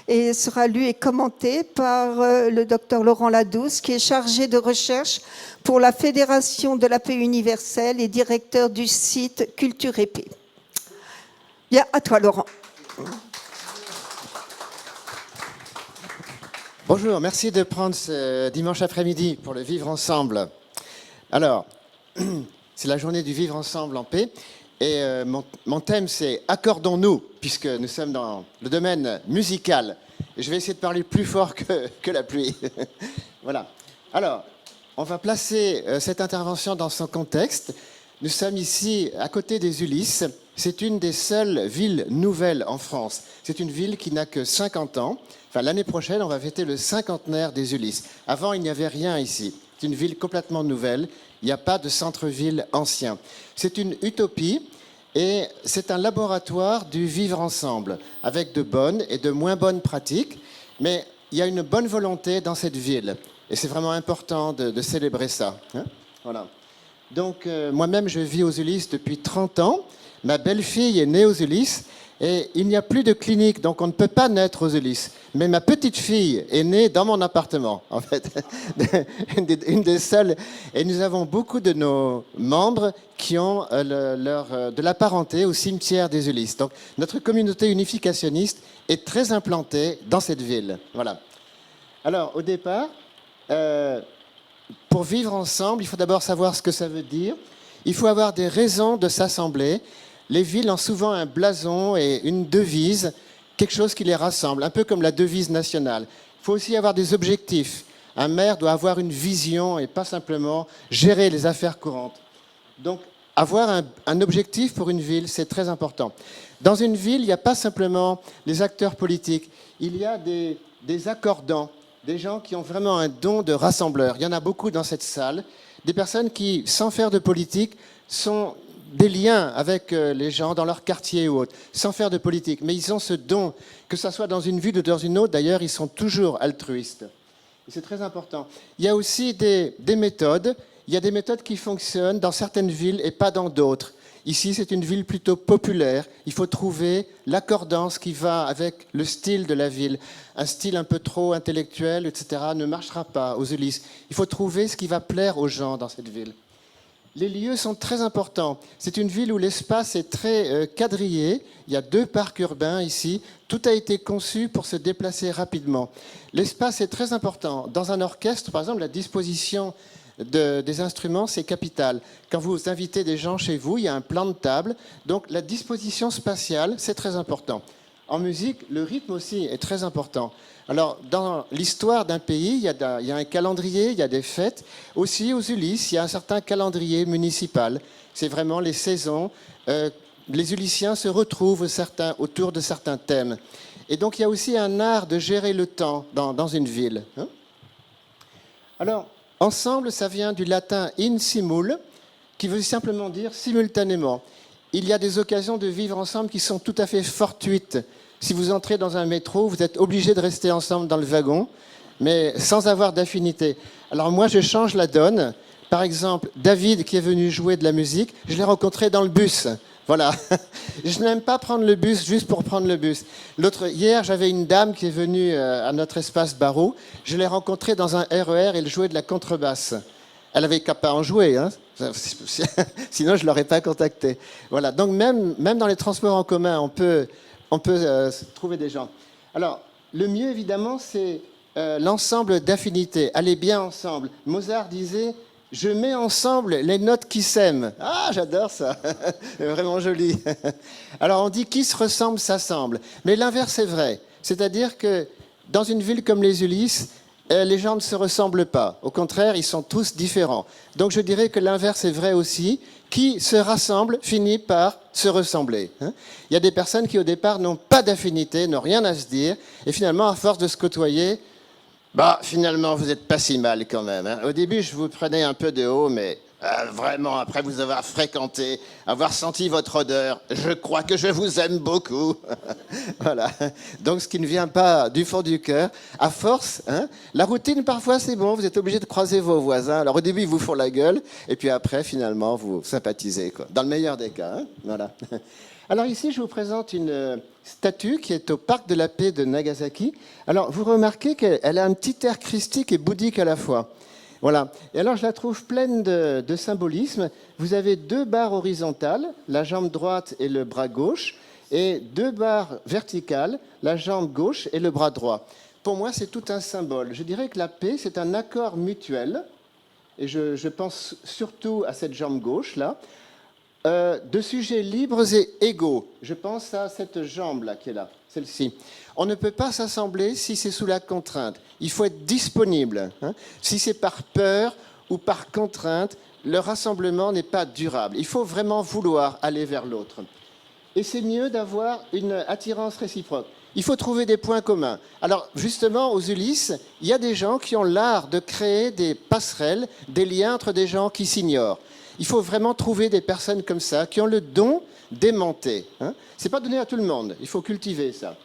et sera lu et commenté par le docteur Laurent Ladouce, qui est chargé de recherche pour la Fédération de la paix universelle et directeur du site Culture et Paix. Bien, à toi Laurent. Bonjour, merci de prendre ce dimanche après-midi pour le Vivre Ensemble. Alors, c'est la journée du Vivre Ensemble en paix. Et mon thème, c'est « Accordons-nous », puisque nous sommes dans le domaine musical. Et je vais essayer de parler plus fort que la pluie. Voilà. Alors, on va placer cette intervention dans son contexte. Nous sommes ici, à côté des Ulysses. C'est une des seules villes nouvelles en France. C'est une ville qui n'a que 50 ans. Enfin, l'année prochaine, on va fêter le cinquantenaire des Ulysses. Avant, il n'y avait rien ici. C'est une ville complètement nouvelle. Il n'y a pas de centre-ville ancien. C'est une utopie et c'est un laboratoire du vivre ensemble, avec de bonnes et de moins bonnes pratiques. Mais il y a une bonne volonté dans cette ville. Et c'est vraiment important de célébrer ça. Hein, voilà. Donc, moi-même, je vis aux Ulysses depuis 30 ans. Ma belle-fille est née aux Ulysses. Et il n'y a plus de clinique, donc on ne peut pas naître aux Ulysses. Mais ma petite fille est née dans mon appartement, en fait, une des seules. Et nous avons beaucoup de nos membres qui ont de la parenté au cimetière des Ulysses. Donc notre communauté unificationniste est très implantée dans cette ville. Voilà. Alors au départ, pour vivre ensemble, il faut d'abord savoir ce que ça veut dire. Il faut avoir des raisons de s'assembler. Les villes ont souvent un blason et une devise, quelque chose qui les rassemble, un peu comme la devise nationale. Il faut aussi avoir des objectifs. Un maire doit avoir une vision et pas simplement gérer les affaires courantes. Donc, avoir un objectif pour une ville, c'est très important. Dans une ville, il n'y a pas simplement les acteurs politiques, il y a des accordants, des gens qui ont vraiment un don de rassembleur. Il y en a beaucoup dans cette salle, des personnes qui, sans faire de politique, sont des liens avec les gens dans leur quartier ou autre, sans faire de politique. Mais ils ont ce don, que ce soit dans une ville ou dans une autre, d'ailleurs, ils sont toujours altruistes. Et c'est très important. Il y a aussi des méthodes. Il y a des méthodes qui fonctionnent dans certaines villes et pas dans d'autres. Ici, c'est une ville plutôt populaire. Il faut trouver l'accordance qui va avec le style de la ville. Un style un peu trop intellectuel, etc., ne marchera pas aux Ulysses. Il faut trouver ce qui va plaire aux gens dans cette ville. Les lieux sont très importants. C'est une ville où l'espace est très quadrillé. Il y a 2 parcs urbains ici. Tout a été conçu pour se déplacer rapidement. L'espace est très important. Dans un orchestre, par exemple, la disposition des instruments, c'est capital. Quand vous invitez des gens chez vous, il y a un plan de table. Donc la disposition spatiale, c'est très important. En musique, le rythme aussi est très important. Alors, dans l'histoire d'un pays, il y a un calendrier, il y a des fêtes. Aussi, aux Ulysses, il y a un certain calendrier municipal. C'est vraiment les saisons. Les Ulyssiens se retrouvent autour de certains thèmes. Et donc, il y a aussi un art de gérer le temps dans une ville. Hein ? Alors, ensemble, ça vient du latin in simul, qui veut simplement dire simultanément. Il y a des occasions de vivre ensemble qui sont tout à fait fortuites. Si vous entrez dans un métro, vous êtes obligé de rester ensemble dans le wagon, mais sans avoir d'affinité. Alors moi, je change la donne. Par exemple, David, qui est venu jouer de la musique, je l'ai rencontré dans le bus. Voilà. Je n'aime pas prendre le bus juste pour prendre le bus. Hier, j'avais une dame qui est venue à notre espace Barreau. Je l'ai rencontrée dans un RER et elle jouait de la contrebasse. Elle avait qu'à pas en jouer, hein. Sinon je ne l'aurais pas contactée. Voilà. Donc même dans les transports en commun, on peut trouver des gens. Alors, le mieux, évidemment, c'est l'ensemble d'affinités. Aller bien ensemble. Mozart disait « Je mets ensemble les notes qui s'aiment ». Ah, j'adore ça. Vraiment joli. Alors, on dit « Qui se ressemble, s'assemble ». Mais l'inverse est vrai. C'est-à-dire que dans une ville comme les Ulysses, les gens ne se ressemblent pas. Au contraire, ils sont tous différents. Donc je dirais que l'inverse est vrai aussi. Qui se rassemble finit par se ressembler. Il y a des personnes qui au départ n'ont pas d'affinité, n'ont rien à se dire, et finalement, à force de se côtoyer, finalement, vous n'êtes pas si mal quand même. Au début, je vous prenais un peu de haut, mais vraiment, après vous avoir fréquenté, avoir senti votre odeur, je crois que je vous aime beaucoup. Voilà. Donc, ce qui ne vient pas du fond du cœur, à force, la routine, parfois, c'est bon, vous êtes obligé de croiser vos voisins. Alors, au début, ils vous font la gueule, et puis après, finalement, vous sympathisez, quoi. Dans le meilleur des cas. Voilà. Alors ici, je vous présente une statue qui est au Parc de la Paix de Nagasaki. Alors, vous remarquez qu'elle a un petit air christique et bouddhique à la fois. Voilà. Et alors, je la trouve pleine de symbolisme. Vous avez 2 barres horizontales, la jambe droite et le bras gauche, et 2 barres verticales, la jambe gauche et le bras droit. Pour moi, c'est tout un symbole. Je dirais que la paix, c'est un accord mutuel, et je pense surtout à cette jambe gauche-là, de sujets libres et égaux. Je pense à cette jambe-là qui est là, celle-ci. On ne peut pas s'assembler si c'est sous la contrainte. Il faut être disponible. Si c'est par peur ou par contrainte, le rassemblement n'est pas durable. Il faut vraiment vouloir aller vers l'autre. Et c'est mieux d'avoir une attirance réciproque. Il faut trouver des points communs. Alors, justement, aux Ulysses, il y a des gens qui ont l'art de créer des passerelles, des liens entre des gens qui s'ignorent. Il faut vraiment trouver des personnes comme ça, qui ont le don d'aimanter. Ce n'est pas donné à tout le monde, il faut cultiver ça.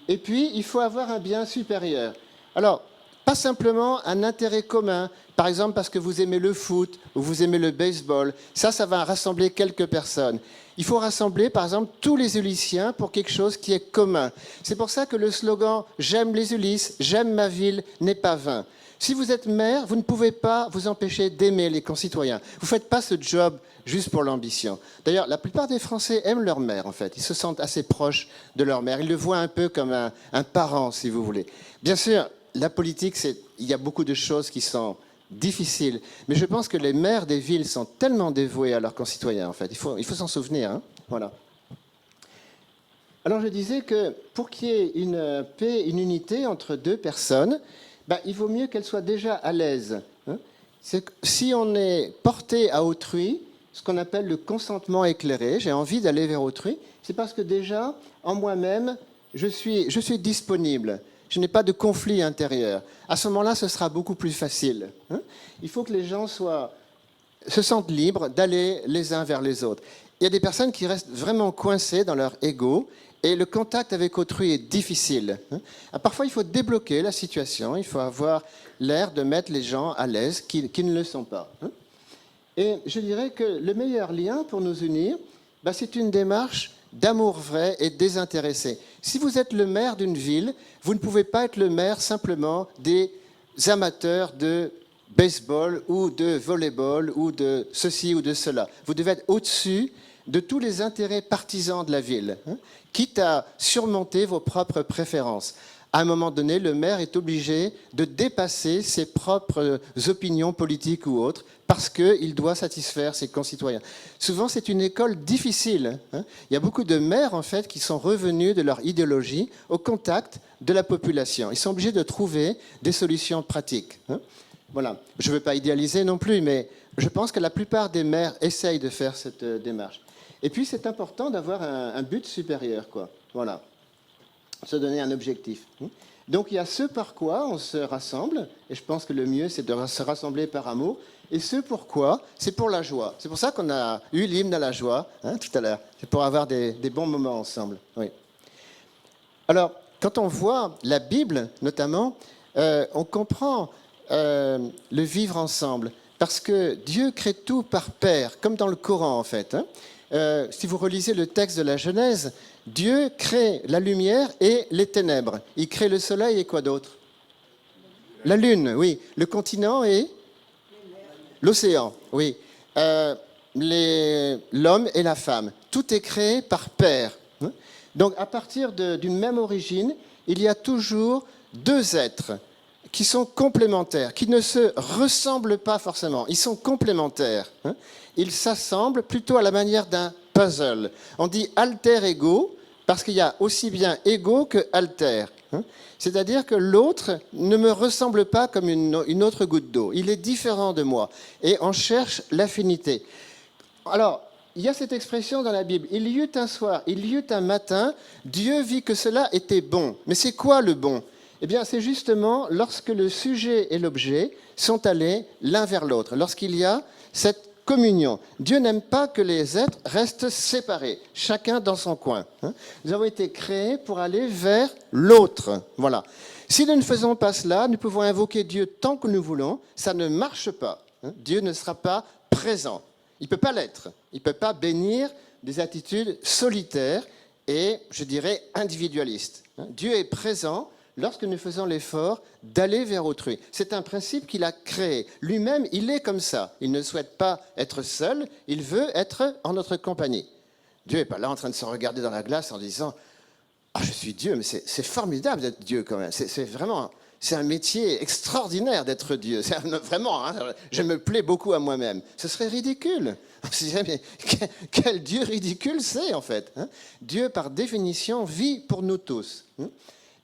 Et puis, il faut avoir un bien supérieur. Alors, pas simplement un intérêt commun, par exemple parce que vous aimez le foot ou vous aimez le baseball. Ça va rassembler quelques personnes. Il faut rassembler, par exemple, tous les Ulyssiens pour quelque chose qui est commun. C'est pour ça que le slogan « J'aime les Ulysses, j'aime ma ville » n'est pas vain. Si vous êtes maire, vous ne pouvez pas vous empêcher d'aimer les concitoyens. Vous ne faites pas ce job juste pour l'ambition. D'ailleurs, la plupart des Français aiment leur maire, en fait. Ils se sentent assez proches de leur maire. Ils le voient un peu comme un parent, si vous voulez. Bien sûr, la politique, il y a beaucoup de choses qui sont difficiles. Mais je pense que les maires des villes sont tellement dévoués à leurs concitoyens, en fait. Il faut s'en souvenir. Voilà. Alors, je disais que pour qu'il y ait une paix, une unité entre 2 personnes, il vaut mieux qu'elles soient déjà à l'aise. Si on est porté à autrui, ce qu'on appelle le consentement éclairé, j'ai envie d'aller vers autrui, c'est parce que déjà, en moi-même, je suis disponible. Je n'ai pas de conflit intérieur. À ce moment-là, ce sera beaucoup plus facile. Il faut que les gens se sentent libres d'aller les uns vers les autres. Il y a des personnes qui restent vraiment coincées dans leur ego, et le contact avec autrui est difficile. Parfois, il faut débloquer la situation, il faut avoir l'air de mettre les gens à l'aise qui ne le sont pas. Et je dirais que le meilleur lien pour nous unir, c'est une démarche d'amour vrai et désintéressé. Si vous êtes le maire d'une ville, vous ne pouvez pas être le maire simplement des amateurs de baseball ou de volleyball ou de ceci ou de cela. Vous devez être au-dessus de tous les intérêts partisans de la ville, quitte à surmonter vos propres préférences. À un moment donné, le maire est obligé de dépasser ses propres opinions politiques ou autres parce qu'il doit satisfaire ses concitoyens. Souvent, c'est une école difficile. Il y a beaucoup de maires, en fait, qui sont revenus de leur idéologie au contact de la population. Ils sont obligés de trouver des solutions pratiques. Voilà. Je ne veux pas idéaliser non plus, mais je pense que la plupart des maires essayent de faire cette démarche. Et puis, c'est important d'avoir un but supérieur, quoi. Voilà. Se donner un objectif. Donc, il y a ce par quoi on se rassemble, et je pense que le mieux, c'est de se rassembler par amour, et ce pourquoi, c'est pour la joie. C'est pour ça qu'on a eu l'hymne à la joie, tout à l'heure. C'est pour avoir des bons moments ensemble. Oui. Alors, quand on voit la Bible, notamment, on comprend le vivre ensemble, parce que Dieu crée tout par paire, comme dans le Coran, en fait. Si vous relisez le texte de la Genèse, Dieu crée la lumière et les ténèbres. Il crée le soleil et quoi d'autre? La lune, oui. Le continent et l'océan, oui. L'homme et la femme. Tout est créé par paire. Donc, à partir d'une même origine, il y a toujours 2 êtres qui sont complémentaires, qui ne se ressemblent pas forcément. Ils sont complémentaires. Ils s'assemblent plutôt à la manière d'un puzzle. On dit alter ego parce qu'il y a aussi bien ego que alter. C'est-à-dire que l'autre ne me ressemble pas comme une autre goutte d'eau. Il est différent de moi. Et on cherche l'affinité. Alors, il y a cette expression dans la Bible. Il y eut un soir, il y eut un matin, Dieu vit que cela était bon. Mais c'est quoi le bon ? Eh bien, c'est justement lorsque le sujet et l'objet sont allés l'un vers l'autre, lorsqu'il y a cette communion. Dieu n'aime pas que les êtres restent séparés, chacun dans son coin. Nous avons été créés pour aller vers l'autre. Voilà. Si nous ne faisons pas cela, nous pouvons invoquer Dieu tant que nous voulons, ça ne marche pas. Dieu ne sera pas présent. Il ne peut pas l'être. Il ne peut pas bénir des attitudes solitaires et, je dirais, individualistes. Dieu est présent lorsque nous faisons l'effort d'aller vers autrui. C'est un principe qu'il a créé. Lui-même, il est comme ça. Il ne souhaite pas être seul, il veut être en notre compagnie. Dieu n'est pas là en train de se regarder dans la glace en disant « Ah, je suis Dieu, mais c'est formidable d'être Dieu quand même. C'est un métier extraordinaire d'être Dieu. Vraiment, je me plais beaucoup à moi-même. » Ce serait ridicule. Mais quel Dieu ridicule c'est en fait. Dieu, par définition, vit pour nous tous.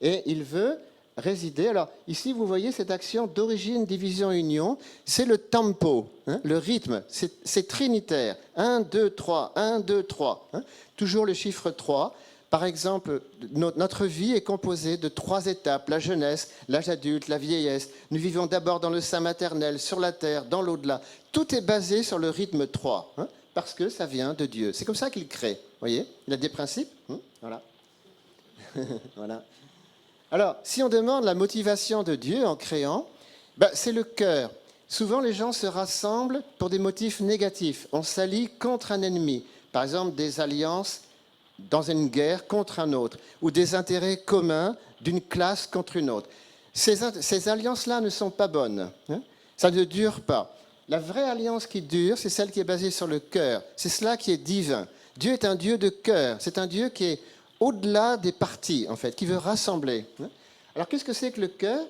Et il veut résider. Alors ici, vous voyez cette action d'origine, division, union. C'est le tempo, le rythme. C'est trinitaire. 1, 2, 3, 1, 2, 3. Toujours le chiffre 3. Par exemple, notre vie est composée de 3 étapes. La jeunesse, l'âge adulte, la vieillesse. Nous vivons d'abord dans le sein maternel, sur la terre, dans l'au-delà. Tout est basé sur le rythme 3, parce que ça vient de Dieu. C'est comme ça qu'il crée. Vous voyez ? Il a des principes. Voilà. Voilà. Alors, si on demande la motivation de Dieu en créant, c'est le cœur. Souvent, les gens se rassemblent pour des motifs négatifs. On s'allie contre un ennemi. Par exemple, des alliances dans une guerre contre un autre, ou des intérêts communs d'une classe contre une autre. Ces alliances-là ne sont pas bonnes. Ça ne dure pas. La vraie alliance qui dure, c'est celle qui est basée sur le cœur. C'est cela qui est divin. Dieu est un Dieu de cœur. C'est un Dieu qui est au-delà des parties, en fait, qui veut rassembler. Alors, qu'est-ce que c'est que le cœur ?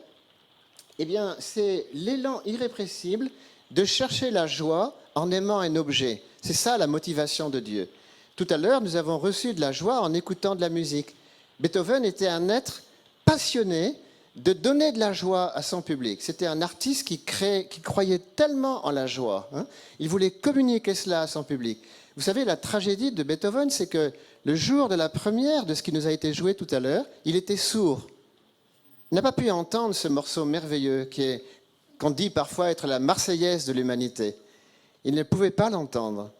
Eh bien, c'est l'élan irrépressible de chercher la joie en aimant un objet. C'est ça la motivation de Dieu. Tout à l'heure, nous avons reçu de la joie en écoutant de la musique. Beethoven était un être passionné de donner de la joie à son public. C'était un artiste qui croyait tellement en la joie. Il voulait communiquer cela à son public. Vous savez, la tragédie de Beethoven, c'est que le jour de la première de ce qui nous a été joué tout à l'heure, il était sourd. Il n'a pas pu entendre ce morceau merveilleux qu'on dit parfois être la Marseillaise de l'humanité. Il ne pouvait pas l'entendre.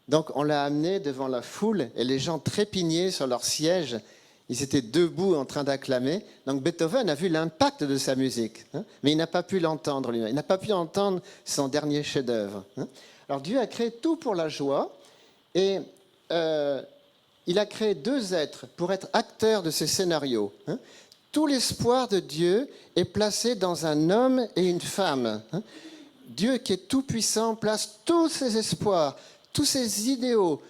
Donc on l'a amené devant la foule et les gens trépignaient sur leurs sièges. Ils étaient debout en train d'acclamer. Donc Beethoven a vu l'impact de sa musique, mais il n'a pas pu l'entendre lui-même. Il n'a pas pu entendre son dernier chef-d'œuvre. Alors Dieu a créé tout pour la joie et il a créé 2 êtres pour être acteurs de ces scénarios. Tout l'espoir de Dieu est placé dans un homme et une femme. Dieu qui est tout-puissant place tous ses espoirs, tous ses idéaux,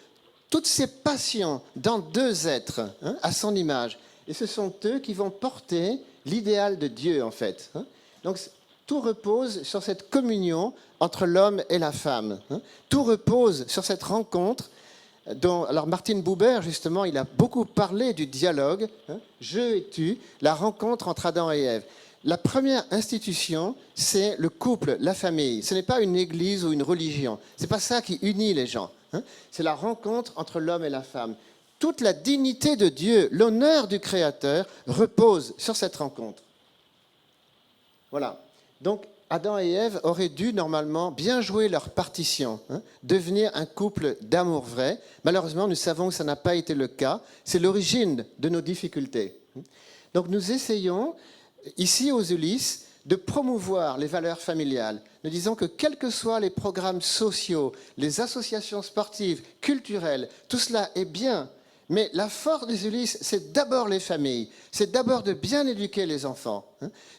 toutes ses passions dans 2 êtres, à son image. Et ce sont eux qui vont porter l'idéal de Dieu, en fait. Donc, tout repose sur cette communion entre l'homme et la femme. Tout repose sur cette rencontre dont, alors Martin Buber, justement, il a beaucoup parlé du dialogue, je et tu, la rencontre entre Adam et Ève. La première institution, c'est le couple, la famille. Ce n'est pas une église ou une religion. Ce n'est pas ça qui unit les gens. C'est la rencontre entre l'homme et la femme. Toute la dignité de Dieu, l'honneur du Créateur repose sur cette rencontre. Voilà. Donc, Adam et Ève auraient dû normalement bien jouer leur partition, devenir un couple d'amour vrai. Malheureusement, nous savons que ça n'a pas été le cas. C'est l'origine de nos difficultés. Donc, nous essayons ici aux Ulysses, de promouvoir les valeurs familiales. Nous disons que quels que soient les programmes sociaux, les associations sportives, culturelles, tout cela est bien. Mais la force des Ulysses, c'est d'abord les familles. C'est d'abord de bien éduquer les enfants.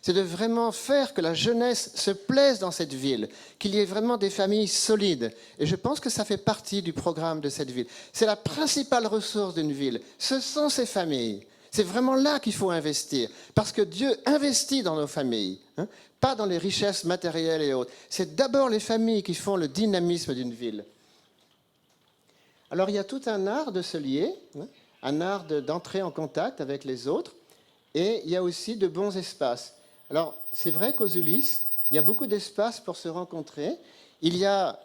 C'est de vraiment faire que la jeunesse se plaise dans cette ville, qu'il y ait vraiment des familles solides. Et je pense que ça fait partie du programme de cette ville. C'est la principale ressource d'une ville. Ce sont ces familles. C'est vraiment là qu'il faut investir, parce que Dieu investit dans nos familles, pas dans les richesses matérielles et autres. C'est d'abord les familles qui font le dynamisme d'une ville. Alors il y a tout un art de se lier, un art d'entrer en contact avec les autres, et il y a aussi de bons espaces. Alors, c'est vrai qu'aux Ulysses, il y a beaucoup d'espaces pour se rencontrer. Il y a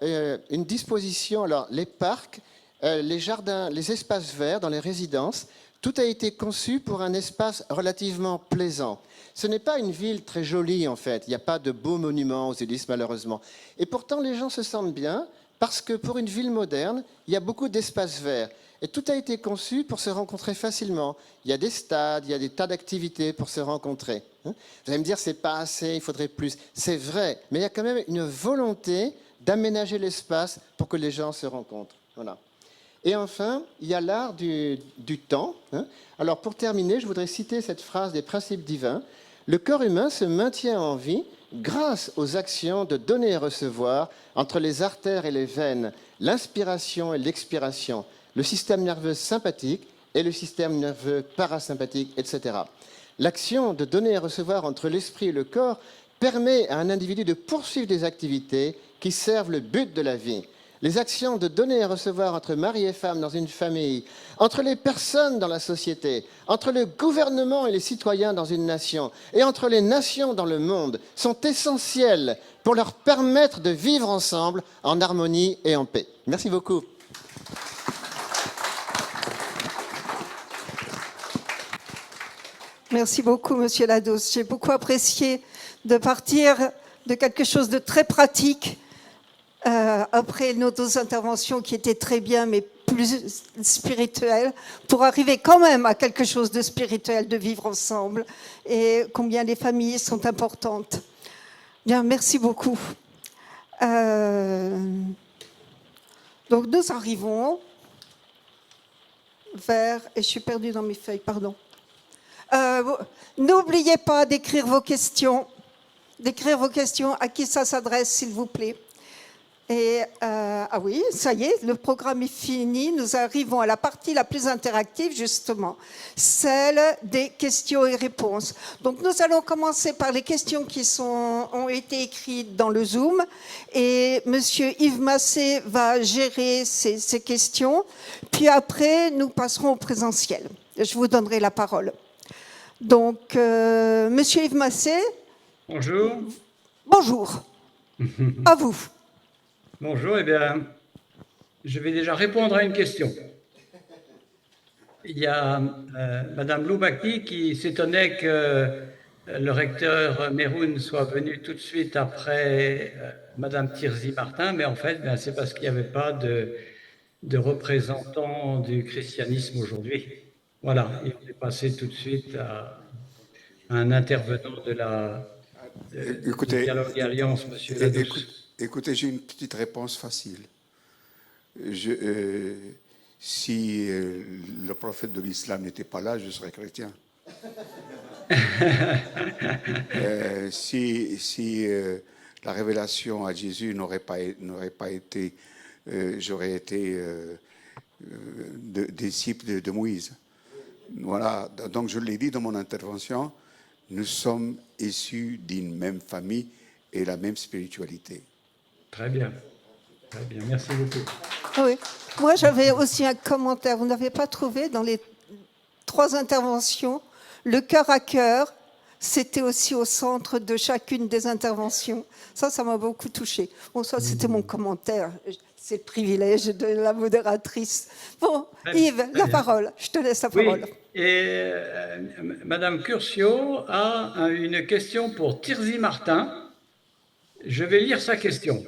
une disposition, alors les parcs, les jardins, les espaces verts dans les résidences, tout a été conçu pour un espace relativement plaisant. Ce n'est pas une ville très jolie, en fait. Il n'y a pas de beaux monuments aux Ulysses, malheureusement. Et pourtant, les gens se sentent bien parce que pour une ville moderne, il y a beaucoup d'espaces verts. Et tout a été conçu pour se rencontrer facilement. Il y a des stades, il y a des tas d'activités pour se rencontrer. Vous allez me dire, c'est pas assez, il faudrait plus. C'est vrai, mais il y a quand même une volonté d'aménager l'espace pour que les gens se rencontrent. Voilà. Et enfin, il y a l'art du temps. Alors, pour terminer, je voudrais citer cette phrase des Principes divins. Le corps humain se maintient en vie grâce aux actions de donner et recevoir entre les artères et les veines, l'inspiration et l'expiration, le système nerveux sympathique et le système nerveux parasympathique, etc. L'action de donner et recevoir entre l'esprit et le corps permet à un individu de poursuivre des activités qui servent le but de la vie. Les actions de donner et recevoir entre mari et femme dans une famille, entre les personnes dans la société, entre le gouvernement et les citoyens dans une nation, et entre les nations dans le monde, sont essentielles pour leur permettre de vivre ensemble en harmonie et en paix. Merci beaucoup. Merci beaucoup, Monsieur Lados. J'ai beaucoup apprécié de partir de quelque chose de très pratique après nos deux interventions qui étaient très bien, mais plus spirituelles, pour arriver quand même à quelque chose de spirituel, de vivre ensemble, et combien les familles sont importantes. Bien, merci beaucoup. Donc nous arrivons vers... Et je suis perdue dans mes feuilles, pardon. N'oubliez pas d'écrire vos questions. À qui ça s'adresse, s'il vous plaît. Et ah oui, ça y est, le programme est fini. Nous arrivons à la partie la plus interactive, justement, celle des questions et réponses. Donc, nous allons commencer par les questions qui ont été écrites dans le Zoom. Et Monsieur Yves Massé va gérer ces questions. Puis après, nous passerons au présentiel. Je vous donnerai la parole. Donc, Monsieur Yves Massé. Bonjour. Bonjour. À vous. Bonjour, eh bien, je vais déjà répondre à une question. Il y a Madame Loubaki qui s'étonnait que le recteur Meroun soit venu tout de suite après Madame Tirzi-Martin, mais en fait, c'est parce qu'il n'y avait pas de représentants du christianisme aujourd'hui. Voilà, et on est passé tout de suite à un intervenant de la Dialogue et Alliance, Monsieur Lados. Écoutez, j'ai une petite réponse facile. Si le prophète de l'islam n'était pas là, je serais chrétien. Si la révélation à Jésus n'aurait pas été, j'aurais été disciple de Moïse. Voilà, donc je l'ai dit dans mon intervention, nous sommes issus d'une même famille et la même spiritualité. Très bien, merci beaucoup. Oui, moi j'avais aussi un commentaire. Vous n'avez pas trouvé dans les 3 interventions, le cœur à cœur, c'était aussi au centre de chacune des interventions. Ça m'a beaucoup touchée. Bon, ça c'était mon commentaire. C'est le privilège de la modératrice. Bon, Yves, la parole. Je te laisse la parole. Oui, et Madame Curcio a une question pour Tirzi-Martin. Je vais lire sa question.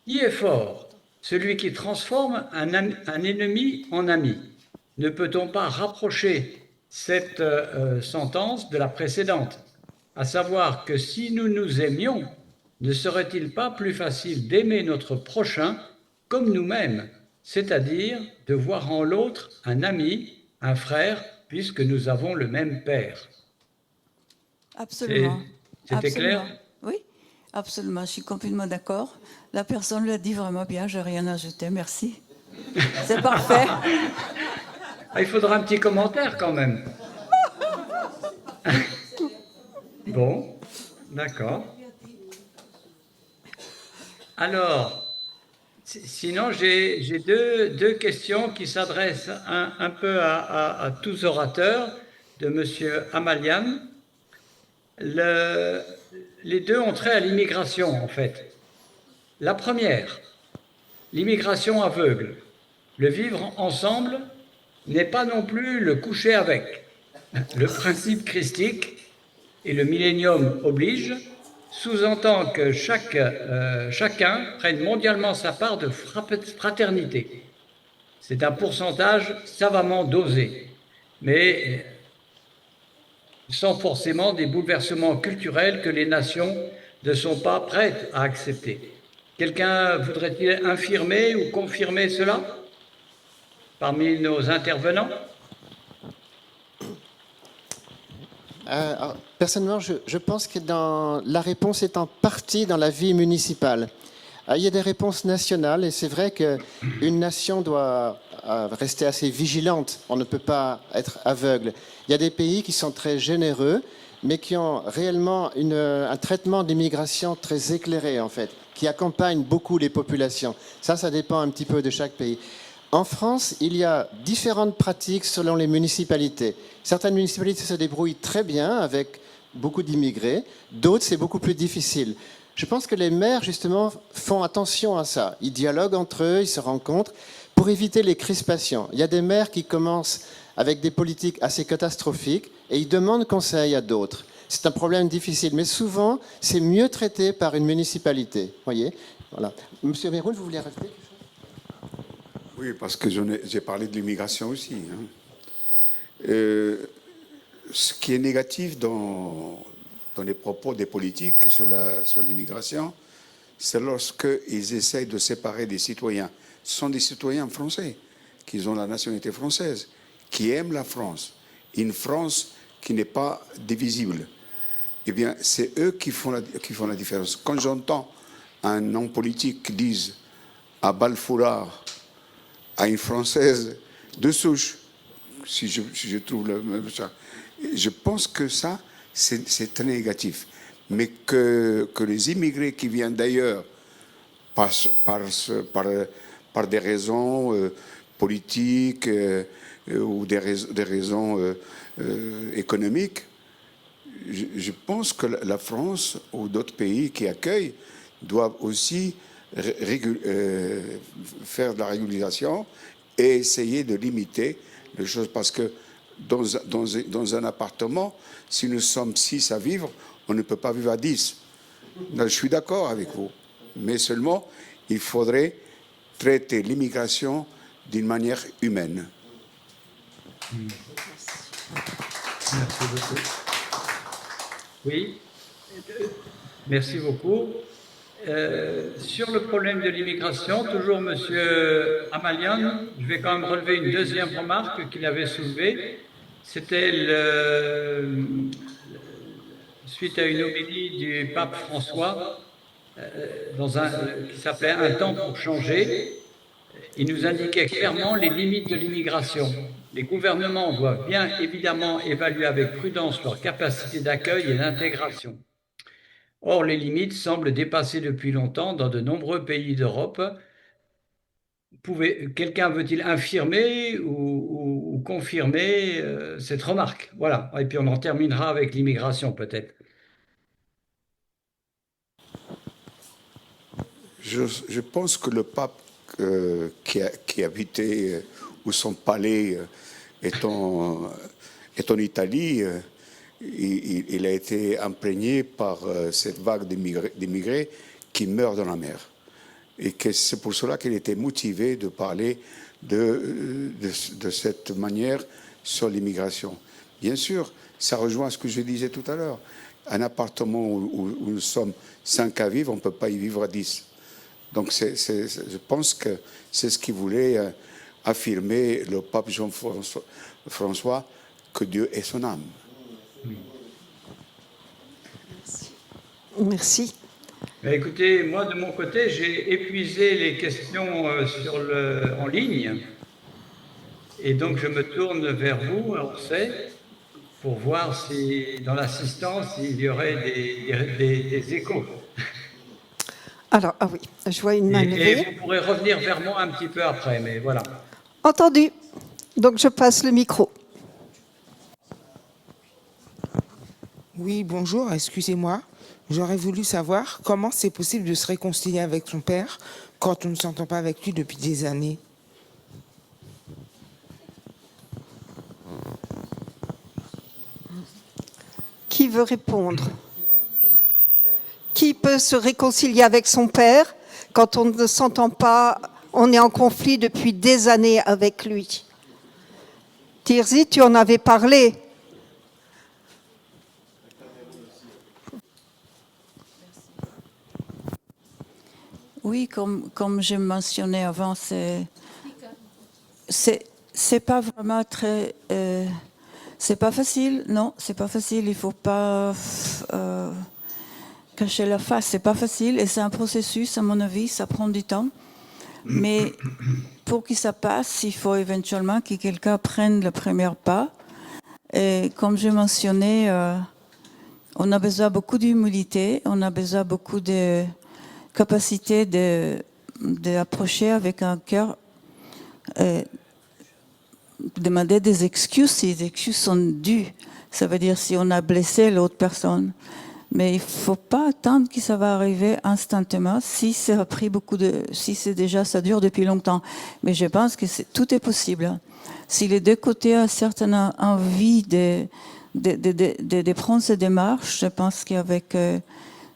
Qui est fort? Celui qui transforme un ennemi en ami. Ne peut-on pas rapprocher cette sentence de la précédente, à savoir que si nous nous aimions, ne serait-il pas plus facile d'aimer notre prochain comme nous-mêmes, c'est-à-dire de voir en l'autre un ami, un frère, puisque nous avons le même père? Absolument. C'était clair? Oui, absolument. Je suis complètement d'accord. La personne l'a dit vraiment bien. Je n'ai rien à ajouter. Merci. C'est parfait. Il faudra un petit commentaire quand même. Bon, d'accord. Alors, sinon, j'ai deux questions qui s'adressent un peu à tous orateurs de M. Amalian, les deux ont trait à l'immigration, en fait. La première, l'immigration aveugle. Le vivre ensemble n'est pas non plus le coucher avec. Le principe christique, et le millénium oblige, sous-entend que chacun prenne mondialement sa part de fraternité. C'est un pourcentage savamment dosé, mais sans forcément des bouleversements culturels que les nations ne sont pas prêtes à accepter. Quelqu'un voudrait-il infirmer ou confirmer cela parmi nos intervenants? Personnellement, je pense que la réponse est en partie dans la vie municipale. Il y a des réponses nationales et c'est vrai qu'une nation doit rester assez vigilante. On ne peut pas être aveugle. Il y a des pays qui sont très généreux, mais qui ont réellement un traitement d'immigration très éclairé, en fait, qui accompagne beaucoup les populations. Ça dépend un petit peu de chaque pays. En France, il y a différentes pratiques selon les municipalités. Certaines municipalités se débrouillent très bien avec beaucoup d'immigrés, d'autres, c'est beaucoup plus difficile. Je pense que les maires, justement, font attention à ça. Ils dialoguent entre eux, ils se rencontrent pour éviter les crispations. Il y a des maires qui commencent avec des politiques assez catastrophiques et ils demandent conseil à d'autres. C'est un problème difficile, mais souvent, c'est mieux traité par une municipalité. Voyez, voilà. Monsieur Méroul, vous voulez rajouter quelque chose? Oui, parce que j'ai parlé de l'immigration aussi. Ce qui est négatif dans les propos des politiques sur l'immigration, c'est lorsqu'ils essayent de séparer des citoyens. Ce sont des citoyens français qui ont la nationalité française, qui aiment la France, une France qui n'est pas divisible. Eh bien, c'est eux qui font la différence. Quand j'entends un homme politique qui dise à Balfourard, à une Française de souche, si je trouve le même ça, je pense que ça, c'est très négatif. Mais que les immigrés qui viennent d'ailleurs par des raisons politiques ou des raisons économiques, je pense que la France ou d'autres pays qui accueillent doivent aussi faire de la régularisation et essayer de limiter les choses. Parce que dans un appartement, si nous sommes 6 à vivre, on ne peut pas vivre à 10. Je suis d'accord avec vous. Mais seulement, il faudrait traiter l'immigration d'une manière humaine. Merci beaucoup. Oui, merci beaucoup. Sur le problème de l'immigration, toujours M. Amalian, je vais quand même relever une deuxième remarque qu'il avait soulevée. C'était suite à une homélie du pape François qui s'appelait « Un temps pour changer ». Il nous indiquait clairement les limites de l'immigration. Les gouvernements doivent bien évidemment évaluer avec prudence leur capacité d'accueil et d'intégration. Or, les limites semblent dépassées depuis longtemps dans de nombreux pays d'Europe. Quelqu'un veut-il infirmer ou confirmer cette remarque? Voilà, et puis on en terminera avec l'immigration peut-être. Je pense que le pape qui habitait, où son palais est en Italie, il a été imprégné par cette vague d'immigrés qui meurent dans la mer. Et que c'est pour cela qu'il était motivé de parler de cette manière sur l'immigration. Bien sûr, ça rejoint ce que je disais tout à l'heure. Un appartement où nous sommes 5 à vivre, on ne peut pas y vivre à 10. Donc je pense que c'est ce qu'il voulait affirmer le pape Jean-François, que Dieu est son âme. Merci. Mais écoutez, moi de mon côté, j'ai épuisé les questions en ligne. Et donc je me tourne vers vous, Orsay, pour voir si dans l'assistance, il y aurait des échos. Alors, ah oui, je vois une main levée. Et vous pourrez revenir vers moi un petit peu après, mais voilà. Entendu. Donc je passe le micro. Oui, bonjour, excusez-moi. J'aurais voulu savoir comment c'est possible de se réconcilier avec son père quand on ne s'entend pas avec lui depuis des années. Qui veut répondre? Qui peut se réconcilier avec son père quand on ne s'entend pas, on est en conflit depuis des années avec lui? Tirzi, tu en avais parlé. Oui, comme je mentionnais avant, c'est pas vraiment très... c'est pas facile, non, c'est pas facile. Il faut pas cacher la face, c'est pas facile. Et c'est un processus, à mon avis, ça prend du temps. Mais pour que ça passe, il faut éventuellement que quelqu'un prenne le premier pas. Et comme je mentionnais, on a besoin beaucoup d'humilité, on a besoin beaucoup de capacité d'approcher avec un cœur, demander des excuses si les excuses sont dues. Ça veut dire si on a blessé l'autre personne. Mais il ne faut pas attendre que ça va arriver instantanément si ça a pris si c'est déjà, ça dure depuis longtemps. Mais je pense que tout est possible. Si les deux côtés ont certainement envie de prendre ces démarches, je pense qu'avec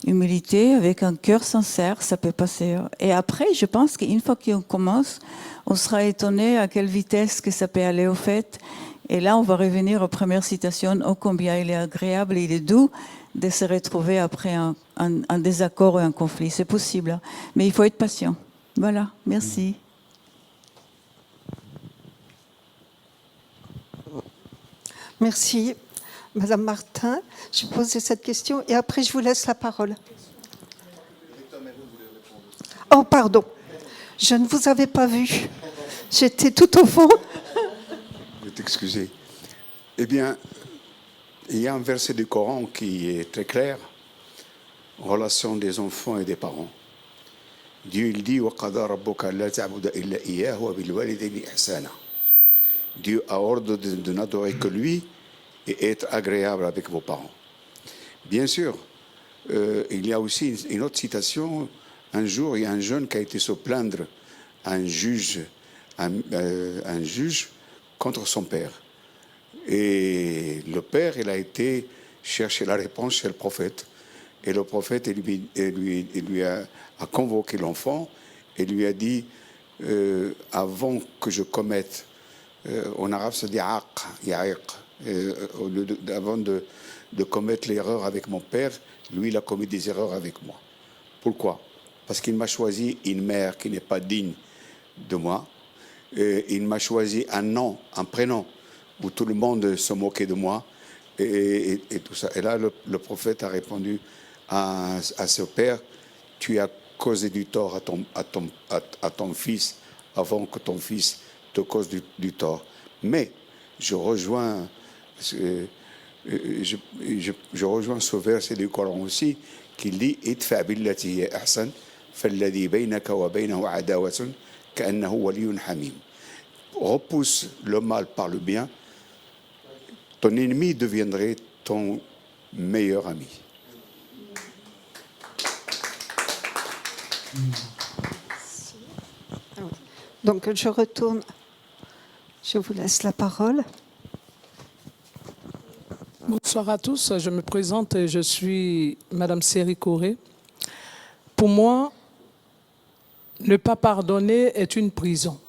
humilité, avec un cœur sincère, ça peut passer. Et après, je pense qu'une fois qu'on commence, on sera étonné à quelle vitesse que ça peut aller au fait. Et là, on va revenir aux premières citations, oh combien il est agréable, il est doux de se retrouver après un désaccord ou un conflit. C'est possible, mais il faut être patient. Voilà, merci. Merci. Madame Martin, je posais cette question et après je vous laisse la parole. Oh, pardon, je ne vous avais pas vu. J'étais tout au fond. Je vais t'excuser. Eh bien, il y a un verset du Coran qui est très clair en relation des enfants et des parents. Dieu il dit وَقَضَى رَبُّكَ أَلَّا تَعْبُدَ إِلَّا إِيَّاهُ وَبِالْوَالِدَيْنِ إِحْسَانًا. Dieu a ordre de n'adorer que lui et être agréable avec vos parents. Bien sûr, il y a aussi une autre citation. Un jour, il y a un jeune qui a été se plaindre à un juge contre son père. Et le père, il a été chercher la réponse chez le prophète. Et le prophète lui a convoqué l'enfant et lui a dit, avant que je commette, en arabe ça dit ya'iq, avant de commettre l'erreur avec mon père, lui, il a commis des erreurs avec moi. Pourquoi? Parce qu'il m'a choisi une mère qui n'est pas digne de moi. Il m'a choisi un nom, un prénom, où tout le monde se moquait de moi et tout ça. Et là, le prophète a répondu à ce père, tu as causé du tort à ton fils avant que ton fils te cause du tort. Mais je rejoins ce verset du Coran aussi qui dit idfa billati hiya ahsan falladhi baynaka wa baynahu adawatun ka'annahu waliyyun hamim. Repousse le mal par le bien, ton ennemi deviendrait ton meilleur ami. Donc je retourne, je vous laisse la parole. Bonsoir à tous, je me présente, je suis Madame Séri Coré. Pour moi, ne pas pardonner est une prison.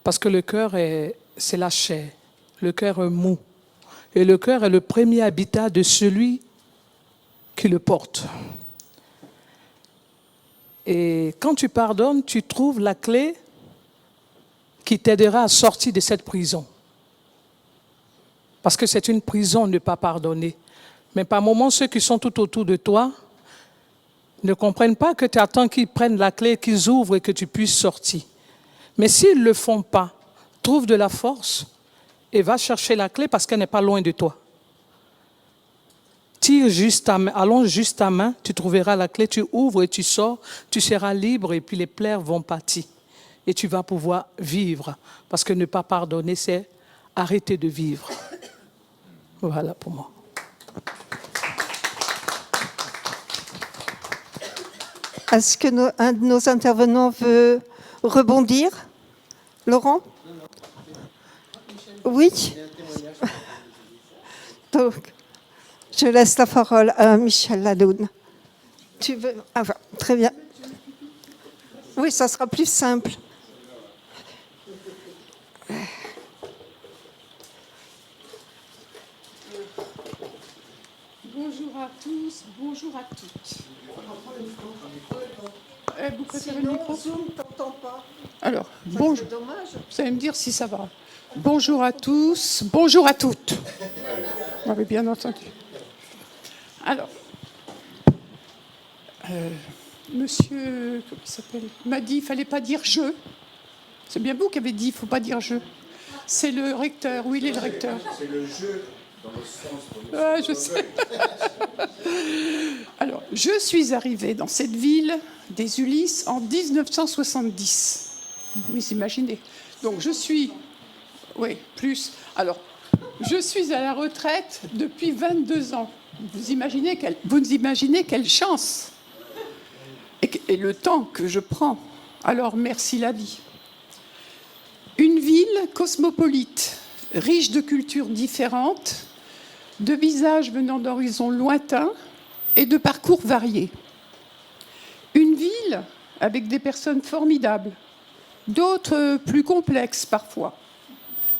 Parce que le cœur, c'est la chair, le cœur est mou. Et le cœur est le premier habitat de celui qui le porte. Et quand tu pardonnes, tu trouves la clé qui t'aidera à sortir de cette prison. Parce que c'est une prison de ne pas pardonner. Mais par moments, ceux qui sont tout autour de toi ne comprennent pas que tu attends qu'ils prennent la clé, qu'ils ouvrent et que tu puisses sortir. Mais s'ils ne le font pas, trouve de la force et va chercher la clé parce qu'elle n'est pas loin de toi. Tire juste ta main, allonge juste ta main, tu trouveras la clé, tu ouvres et tu sors, tu seras libre et puis les plaies vont partir. Et tu vas pouvoir vivre. Parce que ne pas pardonner, c'est arrêter de vivre. Voilà pour moi. Est-ce que un de nos intervenants veut rebondir? Laurent? Oui. Donc, je laisse la parole à Michel Ladoun. Tu veux? Ah, voilà, très bien. Oui, ça sera plus simple. Bonjour à tous, bonjour à toutes. Vous préférez le micro? Zoom, t'entends pas. Alors, bonjour. C'est dommage. Vous allez me dire si ça va. Bonjour à tous, bonjour à toutes. Vous m'avez bien entendu. Alors, monsieur, comment il s'appelle, m'a dit qu'il ne fallait pas dire je. C'est bien vous qui avez dit qu'il ne faut pas dire je. C'est le recteur, oui, il est le recteur. C'est le jeu dans le sens de... Ah, je sais. Alors, je suis arrivée dans cette ville des Ulysses en 1970. Vous imaginez. Donc, je suis... Oui, plus. Alors, je suis à la retraite depuis 22 ans. Vous imaginez quelle chance et le temps que je prends. Alors, merci la vie. Une ville cosmopolite, riche de cultures différentes, de visages venant d'horizons lointains et de parcours variés. Une ville avec des personnes formidables, d'autres plus complexes parfois,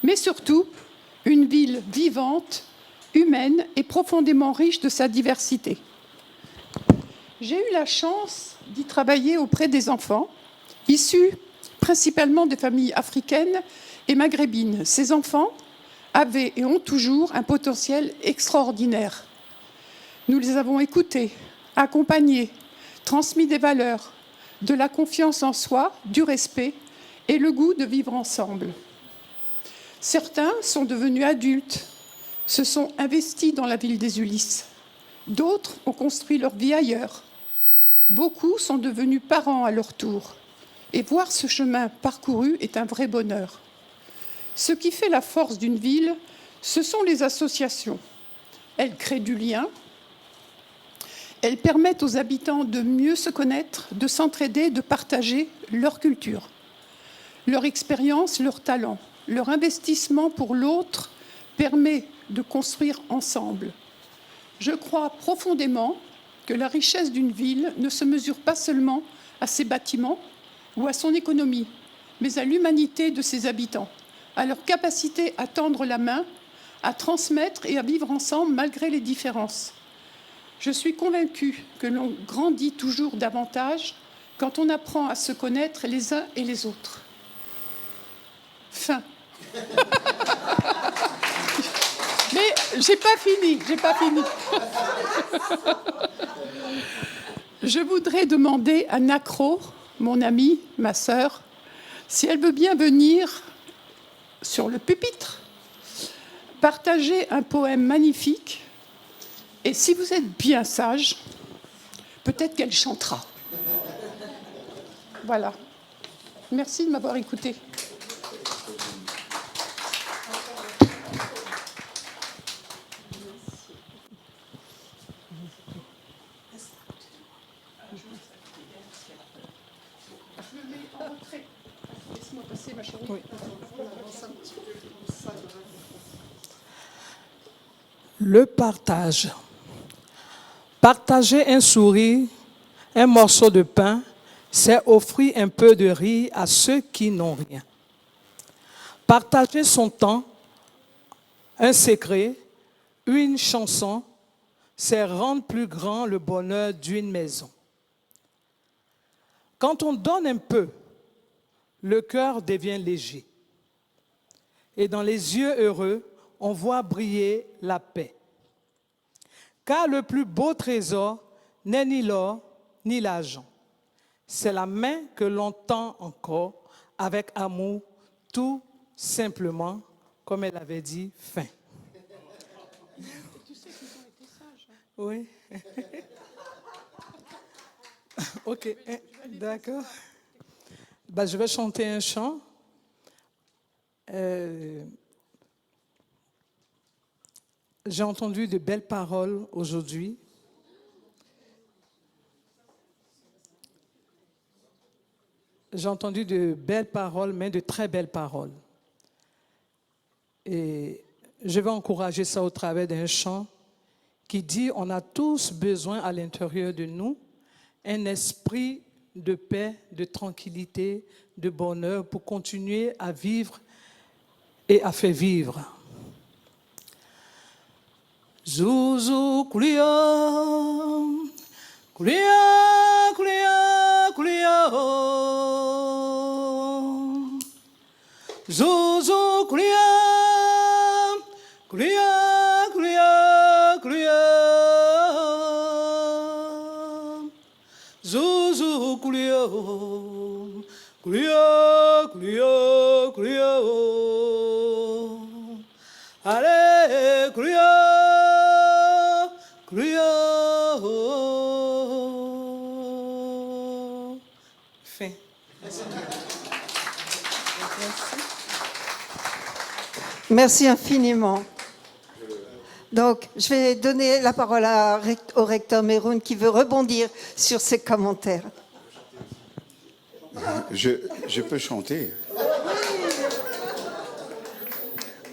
mais surtout une ville vivante, humaine et profondément riche de sa diversité. J'ai eu la chance d'y travailler auprès des enfants, issus principalement des familles africaines et maghrébines. Ces enfants avaient et ont toujours un potentiel extraordinaire. Nous les avons écoutés, accompagnés, transmis des valeurs, de la confiance en soi, du respect et le goût de vivre ensemble. Certains sont devenus adultes, se sont investis dans la ville des Ulysses. D'autres ont construit leur vie ailleurs. Beaucoup sont devenus parents à leur tour. Et voir ce chemin parcouru est un vrai bonheur. Ce qui fait la force d'une ville, ce sont les associations. Elles créent du lien. Elles permettent aux habitants de mieux se connaître, de s'entraider, de partager leur culture, leur expérience, leur talent. Leur investissement pour l'autre permet de construire ensemble. Je crois profondément que la richesse d'une ville ne se mesure pas seulement à ses bâtiments ou à son économie, mais à l'humanité de ses habitants, à leur capacité à tendre la main, à transmettre et à vivre ensemble malgré les différences. Je suis convaincue que l'on grandit toujours davantage quand on apprend à se connaître les uns et les autres. Fin. Mais j'ai pas fini. Je voudrais demander à Nacro, mon amie, ma sœur, si elle veut bien venir sur le pupitre, partager un poème magnifique, et si vous êtes bien sage, peut-être qu'elle chantera. Voilà. Merci de m'avoir écouté. Oui. Le partage. Partager un sourire, un morceau de pain, c'est offrir un peu de riz à ceux qui n'ont rien. Partager son temps, un secret, une chanson, c'est rendre plus grand le bonheur d'une maison. Quand on donne un peu, le cœur devient léger. Et dans les yeux heureux, on voit briller la paix. Car le plus beau trésor n'est ni l'or ni l'argent. C'est la main que l'on tend encore avec amour, tout simplement, comme elle avait dit, fin. Tu sais qu'ils ont été sages. Hein. Oui. Ok, d'accord. Je vais chanter un chant. J'ai entendu de belles paroles aujourd'hui. j'ai entendu de belles paroles, mais de très belles paroles. Et je vais encourager ça au travers d'un chant qui dit on a tous besoin à l'intérieur de nous un esprit de paix, de tranquillité, de bonheur pour continuer à vivre et à faire vivre. Zouzou kulia, kulia, kulia, kulia. Zouzou kulia, kulia, kulia, kulia. Zouzou kulia, kulia, kulia, kulia. Allez, kulia, kulia. Fin. Merci infiniment. Donc, je vais donner la parole au recteur Meroun qui veut rebondir sur ces commentaires. Je peux chanter.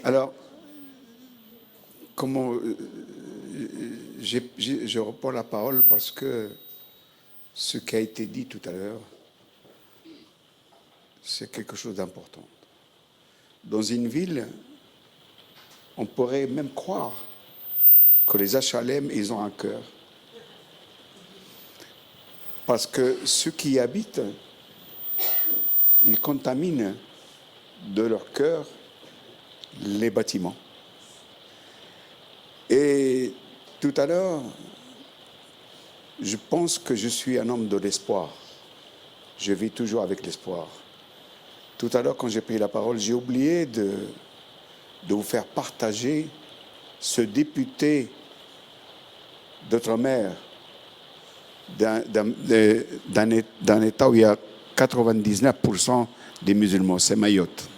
Alors, comment je reprends la parole parce que ce qui a été dit tout à l'heure, c'est quelque chose d'important. Dans une ville, on pourrait même croire que les HLM, ils ont un cœur. Parce que ceux qui y habitent, ils contaminent de leur cœur les bâtiments. Et tout à l'heure, je pense que je suis un homme de l'espoir. Je vis toujours avec l'espoir. Tout à l'heure, quand j'ai pris la parole, j'ai oublié de vous faire partager ce député d'outre-mer d'un État où il y a 99% des musulmans, c'est Mayotte.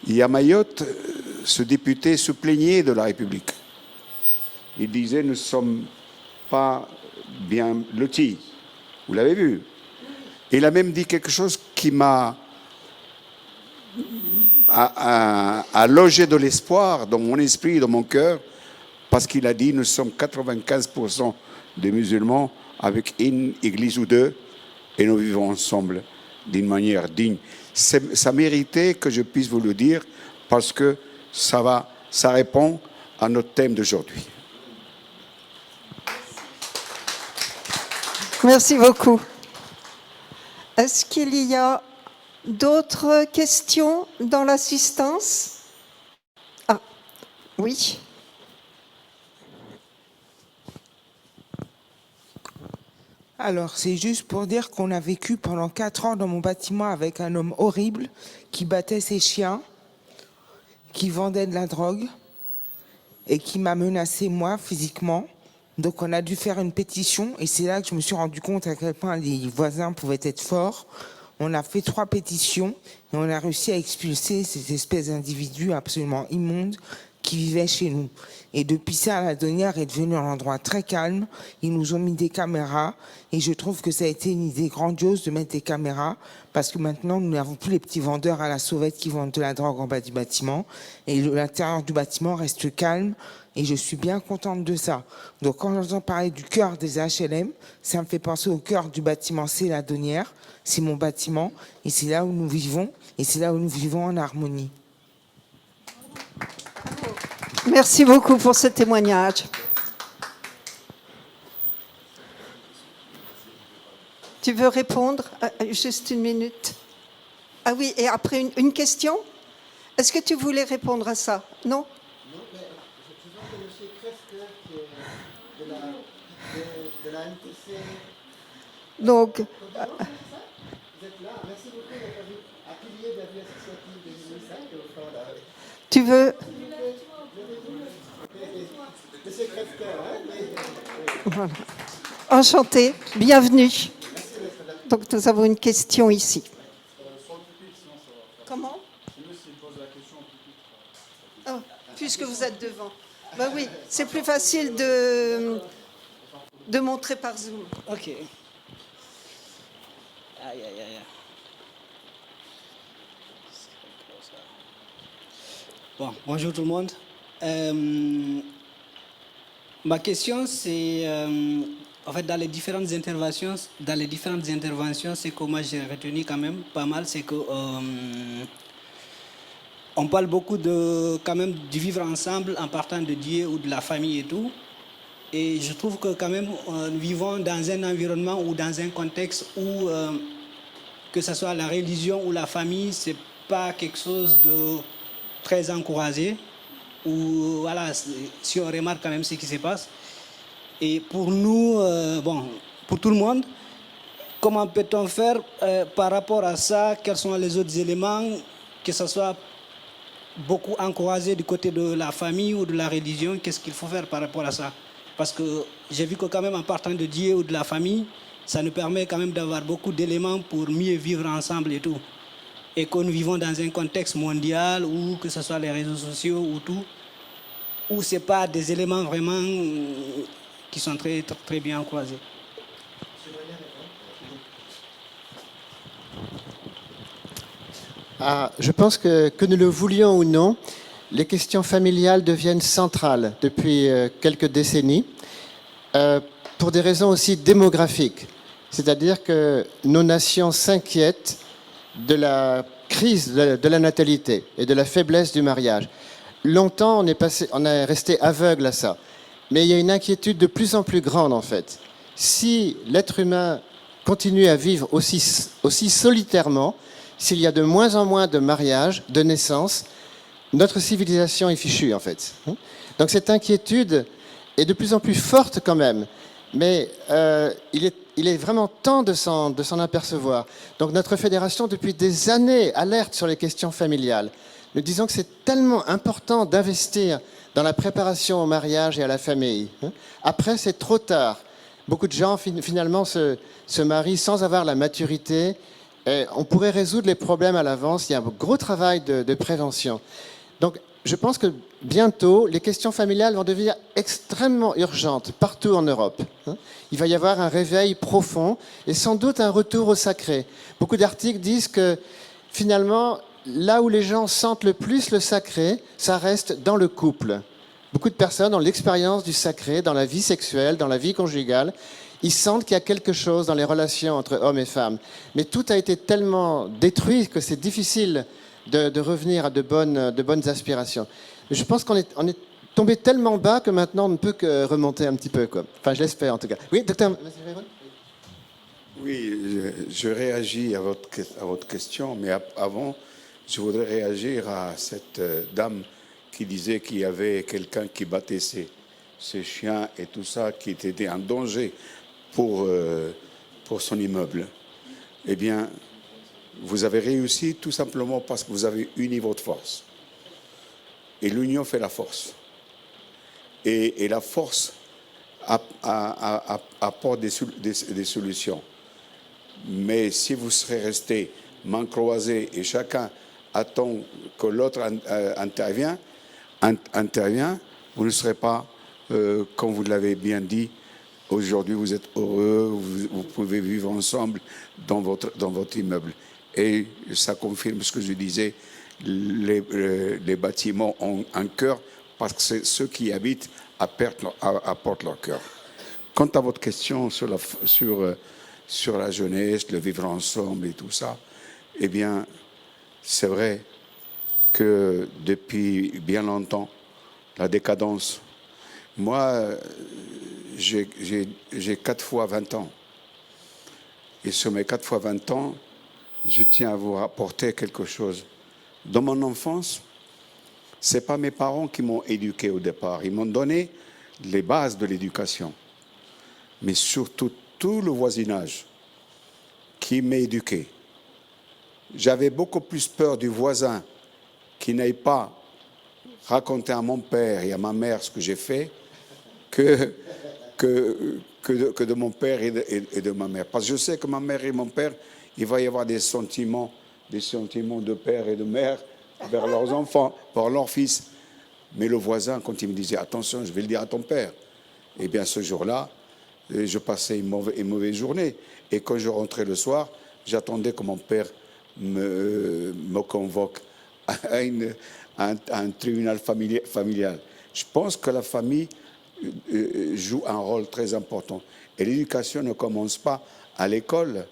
Et à Mayotte, ce député se plaignait de la République. Il disait, nous ne sommes pas bien lotis. Vous l'avez vu. Il a même dit quelque chose qui m'a à loger de l'espoir dans mon esprit, dans mon cœur, parce qu'il a dit, nous sommes 95% des musulmans avec une église ou deux, et nous vivons ensemble d'une manière digne. Ça méritait que je puisse vous le dire, parce que ça répond à notre thème d'aujourd'hui. Merci beaucoup. Est-ce qu'il y a d'autres questions dans l'assistance? Ah, oui. Alors, c'est juste pour dire qu'on a vécu pendant 4 ans dans mon bâtiment avec un homme horrible qui battait ses chiens, qui vendait de la drogue et qui m'a menacé, moi, physiquement. Donc, on a dû faire une pétition et c'est là que je me suis rendu compte à quel point les voisins pouvaient être forts. On a fait 3 pétitions et on a réussi à expulser ces espèces d'individus absolument immondes qui vivaient chez nous. Et depuis ça, la Donnière est devenue un endroit très calme. Ils nous ont mis des caméras et je trouve que ça a été une idée grandiose de mettre des caméras parce que maintenant, nous n'avons plus les petits vendeurs à la sauvette qui vendent de la drogue en bas du bâtiment et l'intérieur du bâtiment reste calme et je suis bien contente de ça. Donc quand j'entends parler du cœur des HLM, ça me fait penser au cœur du bâtiment C, la Donnière. C'est mon bâtiment et c'est là où nous vivons et c'est là où nous vivons en harmonie. Merci beaucoup pour ce témoignage. Tu veux répondre? Juste une minute. Ah oui, et après une question? Est-ce que tu voulais répondre à ça? Non? Non, mais je présente M. Krefker, qui est de la MTC. Donc... Vous êtes là? Merci beaucoup d'être venu. À pilier de la vie associative de 2005, au fond, là. Tu veux... Monsieur Krefker, hein? Voilà. Enchanté, bienvenue. Donc nous avons une question ici. Comment? Oh, puisque vous êtes devant. Ben oui, c'est plus facile de montrer par Zoom. Ok. Bon, bonjour tout le monde. Ma question, c'est en fait dans les différentes interventions, c'est que moi j'ai retenu quand même pas mal, c'est que on parle beaucoup quand même du vivre ensemble en partant de Dieu ou de la famille et tout. Et je trouve que quand même nous vivons dans un environnement ou dans un contexte où que ce soit la religion ou la famille, c'est pas quelque chose de très encouragé. Ou voilà, si on remarque quand même ce qui se passe. Et pour nous, pour tout le monde, comment peut-on faire par rapport à ça? Quels sont les autres éléments, que ce soit beaucoup encouragé du côté de la famille ou de la religion? Qu'est-ce qu'il faut faire par rapport à ça? Parce que j'ai vu que quand même en partant de Dieu ou de la famille, ça nous permet quand même d'avoir beaucoup d'éléments pour mieux vivre ensemble et tout. Et que nous vivons dans un contexte mondial, ou que ce soit les réseaux sociaux ou tout, où ce n'est pas des éléments vraiment qui sont très, très, très bien croisés. Je pense que nous le voulions ou non, les questions familiales deviennent centrales depuis quelques décennies, pour des raisons aussi démographiques. C'est-à-dire que nos nations s'inquiètent de la crise de la natalité et de la faiblesse du mariage. Longtemps, on est resté aveugle à ça. Mais il y a une inquiétude de plus en plus grande, en fait. Si l'être humain continue à vivre aussi solitairement, s'il y a de moins en moins de mariages, de naissances, notre civilisation est fichue, en fait. Donc cette inquiétude est de plus en plus forte quand même. Mais il est vraiment temps de s'en apercevoir. Donc notre fédération, depuis des années, alerte sur les questions familiales. Nous disons que c'est tellement important d'investir dans la préparation au mariage et à la famille. Après, c'est trop tard. Beaucoup de gens, finalement, se marient sans avoir la maturité. Et on pourrait résoudre les problèmes à l'avance. Il y a un gros travail de prévention. Donc, je pense que bientôt, les questions familiales vont devenir extrêmement urgentes partout en Europe. Il va y avoir un réveil profond et sans doute un retour au sacré. Beaucoup d'articles disent que, finalement, là où les gens sentent le plus le sacré, ça reste dans le couple. Beaucoup de personnes ont l'expérience du sacré dans la vie sexuelle, dans la vie conjugale. Ils sentent qu'il y a quelque chose dans les relations entre hommes et femmes. Mais tout a été tellement détruit que c'est difficile de revenir à de bonnes aspirations. Je pense qu'on est tombé tellement bas que maintenant on ne peut que remonter un petit peu, quoi. Enfin, je l'espère en tout cas. Oui, docteur. Oui, je réagis à votre question, mais avant, je voudrais réagir à cette dame qui disait qu'il y avait quelqu'un qui battait ses chiens et tout ça, qui était en danger pour son immeuble. Eh bien, vous avez réussi tout simplement parce que vous avez uni votre force. Et l'union fait la force. Et la force apporte des solutions. Mais si vous serez restés main croisée et chacun attend que l'autre intervient, vous ne serez pas, comme vous l'avez bien dit, aujourd'hui vous êtes heureux, vous pouvez vivre ensemble dans votre immeuble. Et ça confirme ce que je disais, les bâtiments ont un cœur parce que ceux qui y habitent apportent leur cœur. Quant à votre question sur la jeunesse, le vivre ensemble et tout ça, eh bien, c'est vrai que depuis bien longtemps, la décadence, moi, j'ai 4 fois 20 ans. Et sur mes 4 fois 20 ans, je tiens à vous rapporter quelque chose. Dans mon enfance, ce n'est pas mes parents qui m'ont éduqué au départ. Ils m'ont donné les bases de l'éducation. Mais surtout, tout le voisinage qui m'a éduqué. J'avais beaucoup plus peur du voisin qui n'aille pas raconter à mon père et à ma mère ce que j'ai fait que de mon père et de ma mère. Parce que je sais que ma mère et mon père, il va y avoir des sentiments de père et de mère vers leurs enfants, vers leurs fils. Mais le voisin, quand il me disait « Attention, je vais le dire à ton père », eh bien ce jour-là, je passais une mauvaise journée. Et quand je rentrais le soir, j'attendais que mon père me convoque à un tribunal familial. Je pense que la famille joue un rôle très important. Et l'éducation ne commence pas à l'école.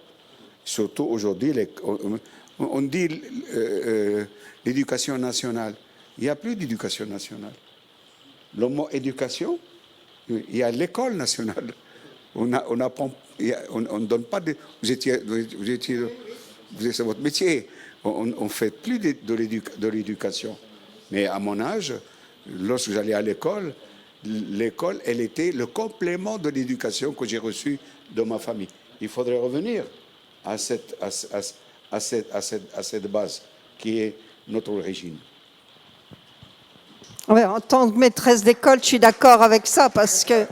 Surtout aujourd'hui, on dit l'éducation nationale. Il n'y a plus d'éducation nationale. Le mot éducation, il y a l'école nationale. On apprend, on donne pas de. C'est votre métier. On ne fait plus de l'éducation. Mais à mon âge, lorsque j'allais à l'école, elle était le complément de l'éducation que j'ai reçue de ma famille. Il faudrait revenir à cette base qui est notre origine. Ouais, en tant que maîtresse d'école, je suis d'accord avec ça parce que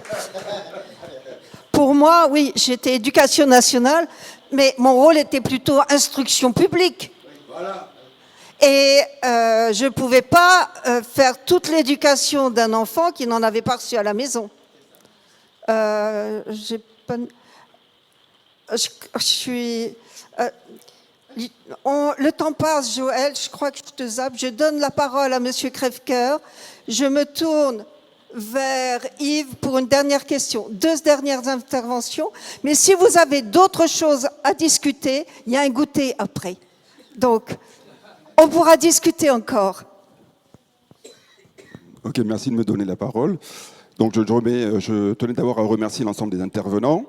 pour moi, oui, j'étais éducation nationale, mais mon rôle était plutôt instruction publique. Voilà. Et je ne pouvais pas faire toute l'éducation d'un enfant qui n'en avait pas reçu à la maison. Le temps passe, Joël, je crois que je te zappe. Je donne la parole à Monsieur Crèvecoeur. Je me tourne vers Yves pour une dernière question. 2 dernières interventions. Mais si vous avez d'autres choses à discuter, il y a un goûter après. Donc, on pourra discuter encore. Ok, merci de me donner la parole. Donc, je tenais d'abord à remercier l'ensemble des intervenants.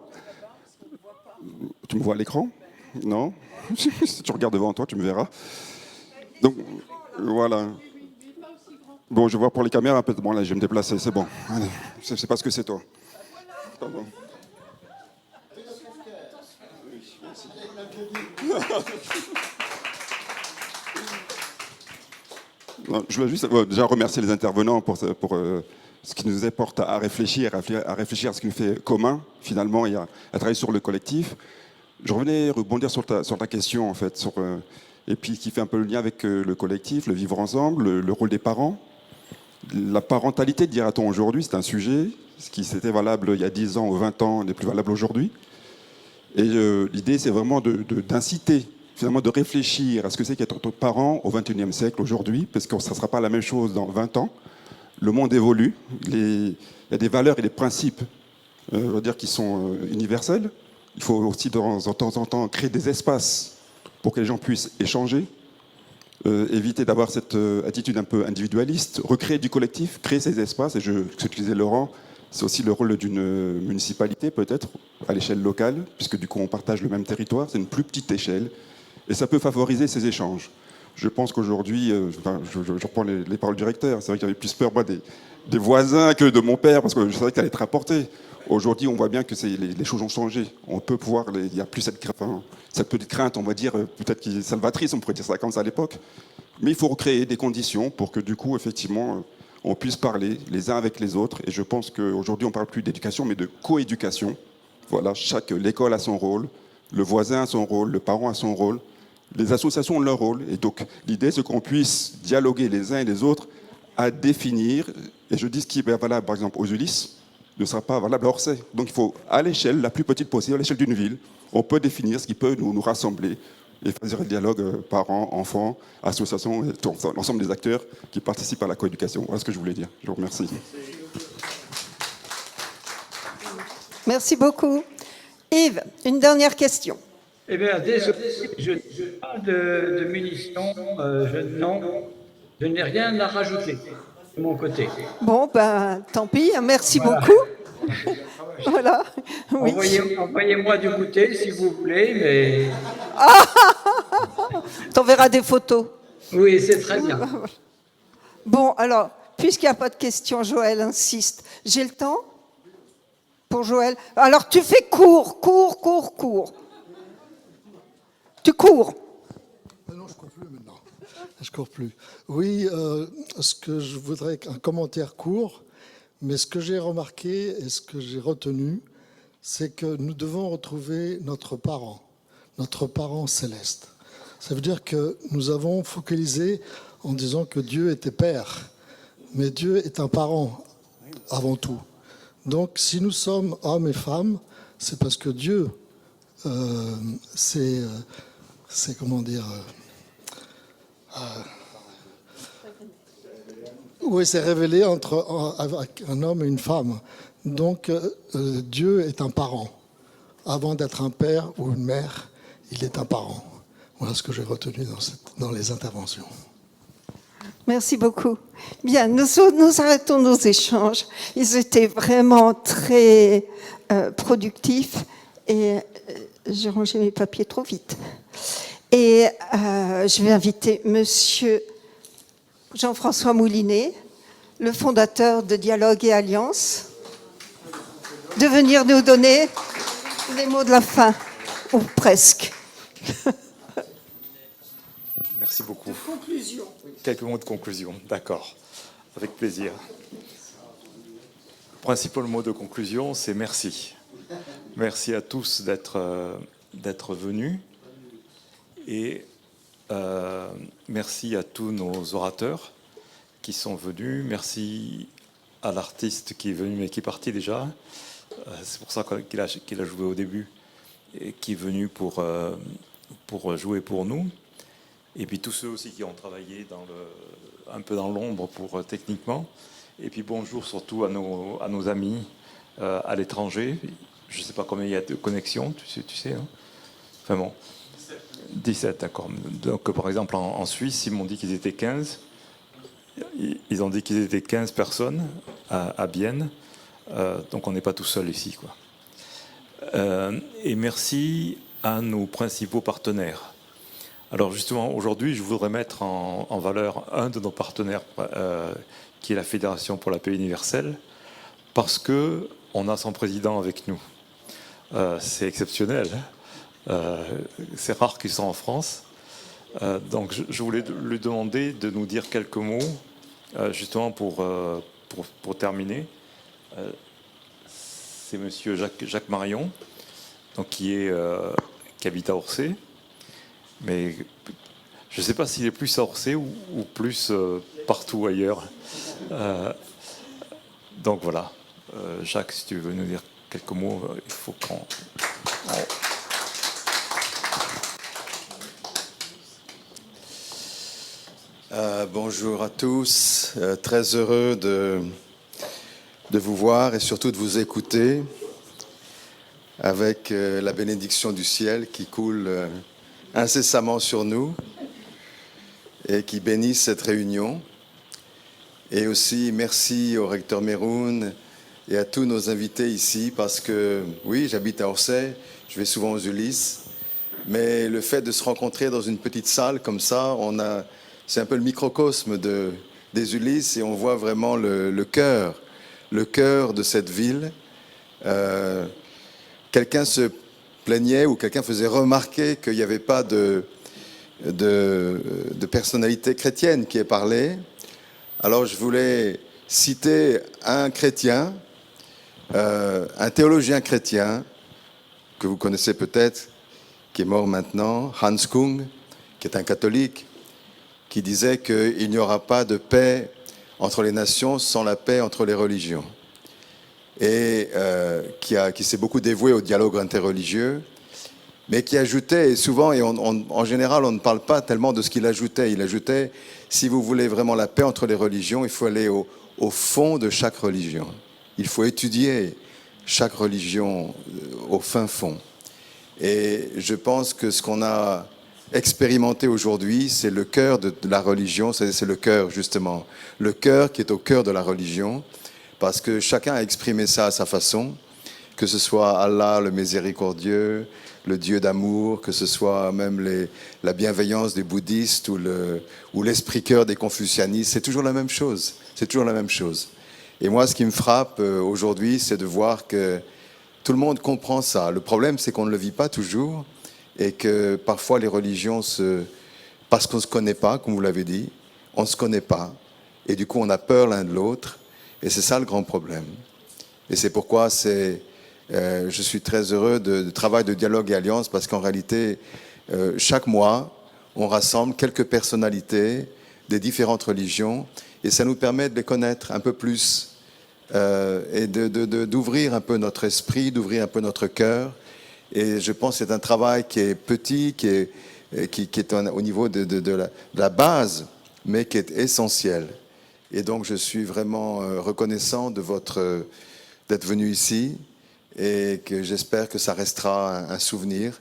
Tu me vois à l'écran ? Non ? Si tu regardes devant toi, tu me verras. Donc, voilà. Bon, je vois pour les caméras, peut-être. Bon, là, je vais me déplacer, c'est bon. Allez, c'est parce que c'est toi. Pardon. Non, je voulais juste déjà remercier les intervenants pour ce qui nous apporte à réfléchir à ce qui nous fait commun, finalement, et à travailler sur le collectif. Je revenais rebondir sur ta question, en fait, et puis qui fait un peu le lien avec le collectif, le vivre ensemble, le rôle des parents. La parentalité, dira-t-on aujourd'hui, c'est un sujet. Ce qui c'était valable il y a 10 ans ou 20 ans n'est plus valable aujourd'hui. Et l'idée, c'est vraiment d'inciter, finalement, de réfléchir à ce que c'est qu'être parent au XXIe siècle aujourd'hui, parce que ça ne sera pas la même chose dans 20 ans. Le monde évolue. Il y a des valeurs et des principes qui sont universels. Il faut aussi de temps en temps créer des espaces pour que les gens puissent échanger, éviter d'avoir cette attitude un peu individualiste, recréer du collectif, créer ces espaces. Et ce que disait Laurent, c'est aussi le rôle d'une municipalité peut-être à l'échelle locale, puisque du coup on partage le même territoire, c'est une plus petite échelle, et ça peut favoriser ces échanges. Je pense qu'aujourd'hui, je reprends les paroles du recteur, c'est vrai que j'avais plus peur moi, des voisins que de mon père, parce que je savais qu'elle allait être rapportée. Aujourd'hui, on voit bien que les choses ont changé. On peut pouvoir, il n'y a plus cette petite crainte, on va dire, peut-être qui est salvatrice, on pourrait dire ça comme ça à l'époque. Mais il faut recréer des conditions pour que du coup, effectivement, on puisse parler les uns avec les autres. Et je pense qu'aujourd'hui, on ne parle plus d'éducation, mais de coéducation. Voilà, l'école a son rôle, le voisin a son rôle, le parent a son rôle, les associations ont leur rôle. Et donc, l'idée, c'est qu'on puisse dialoguer les uns et les autres à définir. Et je dis ce qui est valable, par exemple, aux Ulysses, ne sera pas valable à Orsay. Donc il faut, à l'échelle la plus petite possible, à l'échelle d'une ville, on peut définir ce qui peut nous rassembler et faire le dialogue parents, enfants, associations, l'ensemble des acteurs qui participent à la coéducation. Voilà ce que je voulais dire. Je vous remercie. Merci beaucoup. Yves, une dernière question. Eh bien, désolé, je n'ai pas de munitions, je n'ai rien à rajouter de mon côté. Bon, ben, tant pis, merci beaucoup. Voilà. Oui. Envoyez-moi du goûter si vous voulez, mais... T'enverras des photos. Oui, c'est très bien. Bon, alors, puisqu'il n'y a pas de questions, Joël insiste. J'ai le temps pour Joël. Alors, tu fais court. Tu cours. Non, je ne cours plus maintenant. Je ne cours plus. Oui, ce que je voudrais, un commentaire court, mais ce que j'ai remarqué et ce que j'ai retenu, c'est que nous devons retrouver notre parent céleste. Ça veut dire que nous avons focalisé en disant que Dieu était père, mais Dieu est un parent avant tout. Donc si nous sommes hommes et femmes, c'est parce que Dieu c'est comment dire, oui, c'est révélé avec un homme et une femme. Donc Dieu est un parent. Avant d'être un père ou une mère, il est un parent. Voilà ce que j'ai retenu dans les interventions. Merci beaucoup. Bien, nous arrêtons nos échanges. Ils étaient vraiment très productifs et j'ai rangé mes papiers trop vite. Et je vais inviter Monsieur Jean-François Moulinet, le fondateur de Dialogue et Alliance, de venir nous donner les mots de la fin, ou presque. Merci beaucoup. Conclusion. Quelques mots de conclusion, d'accord, avec plaisir. Le principal mot de conclusion, c'est merci. Merci à tous d'être venus et merci à tous nos orateurs qui sont venus. Merci à l'artiste qui est venu mais qui est parti déjà. C'est pour ça qu'il a joué au début et qui est venu pour jouer pour nous. Et puis tous ceux aussi qui ont travaillé un peu dans l'ombre techniquement. Et puis bonjour surtout à nos amis à l'étranger. Je ne sais pas combien il y a de connexions, tu sais hein. Enfin bon, 17, d'accord. Donc par exemple en Suisse, ils m'ont dit qu'ils étaient 15. Ils ont dit qu'ils étaient 15 personnes à Bienne. Donc on n'est pas tout seul ici, quoi. Et merci à nos principaux partenaires. Alors justement, aujourd'hui, je voudrais mettre en valeur un de nos partenaires, qui est la Fédération pour la paix universelle, parce qu'on a son président avec nous. C'est exceptionnel. C'est rare qu'il soit en France. Donc je voulais lui demander de nous dire quelques mots, justement pour terminer. C'est monsieur Jacques Marion, donc qui habite à Orsay. Mais je ne sais pas s'il est plus à Orsay ou plus partout ailleurs. Donc voilà. Jacques, si tu veux nous dire quelques mots, il faut qu'on... Bonjour à tous. Très heureux de vous voir et surtout de vous écouter avec la bénédiction du ciel qui coule incessamment sur nous et qui bénisse cette réunion. Et aussi merci au recteur Meroun et à tous nos invités ici parce que oui, j'habite à Orsay, je vais souvent aux Ulysses, mais le fait de se rencontrer dans une petite salle comme ça, c'est un peu le microcosme des Ulysses et on voit vraiment le cœur de cette ville. Quelqu'un se plaignait ou quelqu'un faisait remarquer qu'il n'y avait pas de personnalité chrétienne qui ait parlé. Alors je voulais citer un chrétien, un théologien chrétien que vous connaissez peut-être, qui est mort maintenant, Hans Kung, qui est un catholique, qui disait qu'il n'y aura pas de paix entre les nations sans la paix entre les religions. Et qui s'est beaucoup dévoué au dialogue interreligieux, mais qui ajoutait, et souvent, et en général, on ne parle pas tellement de ce qu'il ajoutait. Il ajoutait, si vous voulez vraiment la paix entre les religions, il faut aller au fond de chaque religion. Il faut étudier chaque religion au fin fond. Et je pense que ce qu'on a expérimenté aujourd'hui, c'est le cœur de la religion, c'est le cœur, justement. Le cœur qui est au cœur de la religion, parce que chacun a exprimé ça à sa façon, que ce soit Allah, le miséricordieux, le Dieu d'amour, que ce soit même la bienveillance des bouddhistes ou l'esprit cœur des confucianistes, c'est toujours la même chose. C'est toujours la même chose. Et moi, ce qui me frappe aujourd'hui, c'est de voir que tout le monde comprend ça. Le problème, c'est qu'on ne le vit pas toujours et que parfois les religions, parce qu'on ne se connaît pas, comme vous l'avez dit, on ne se connaît pas. Et du coup, on a peur l'un de l'autre. Et c'est ça le grand problème. Et c'est pourquoi je suis très heureux du travail de Dialogue et Alliance, parce qu'en réalité, chaque mois, on rassemble quelques personnalités des différentes religions, et ça nous permet de les connaître un peu plus, et d'ouvrir un peu notre esprit, d'ouvrir un peu notre cœur, Et je pense que c'est un travail qui est petit, qui est au niveau de la base, mais qui est essentiel. Et donc, je suis vraiment reconnaissant d'être venu ici et que j'espère que ça restera un souvenir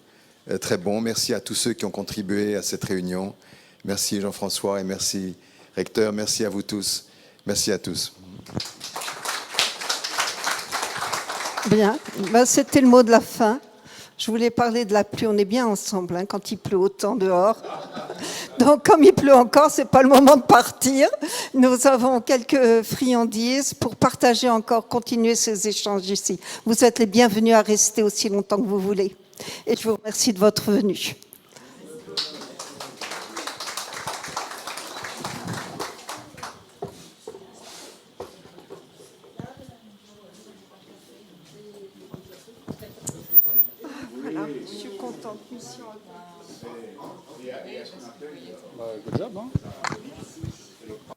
très bon. Merci à tous ceux qui ont contribué à cette réunion. Merci Jean-François et merci recteur. Merci à vous tous. Merci à tous. Bien, c'était le mot de la fin. Je voulais parler de la pluie. On est bien ensemble hein, quand il pleut autant dehors. Donc, comme il pleut encore, c'est pas le moment de partir. Nous avons quelques friandises pour partager encore, continuer ces échanges ici. Vous êtes les bienvenus à rester aussi longtemps que vous voulez. Et je vous remercie de votre venue. Voilà, je suis contente. Mission. Good job, hein?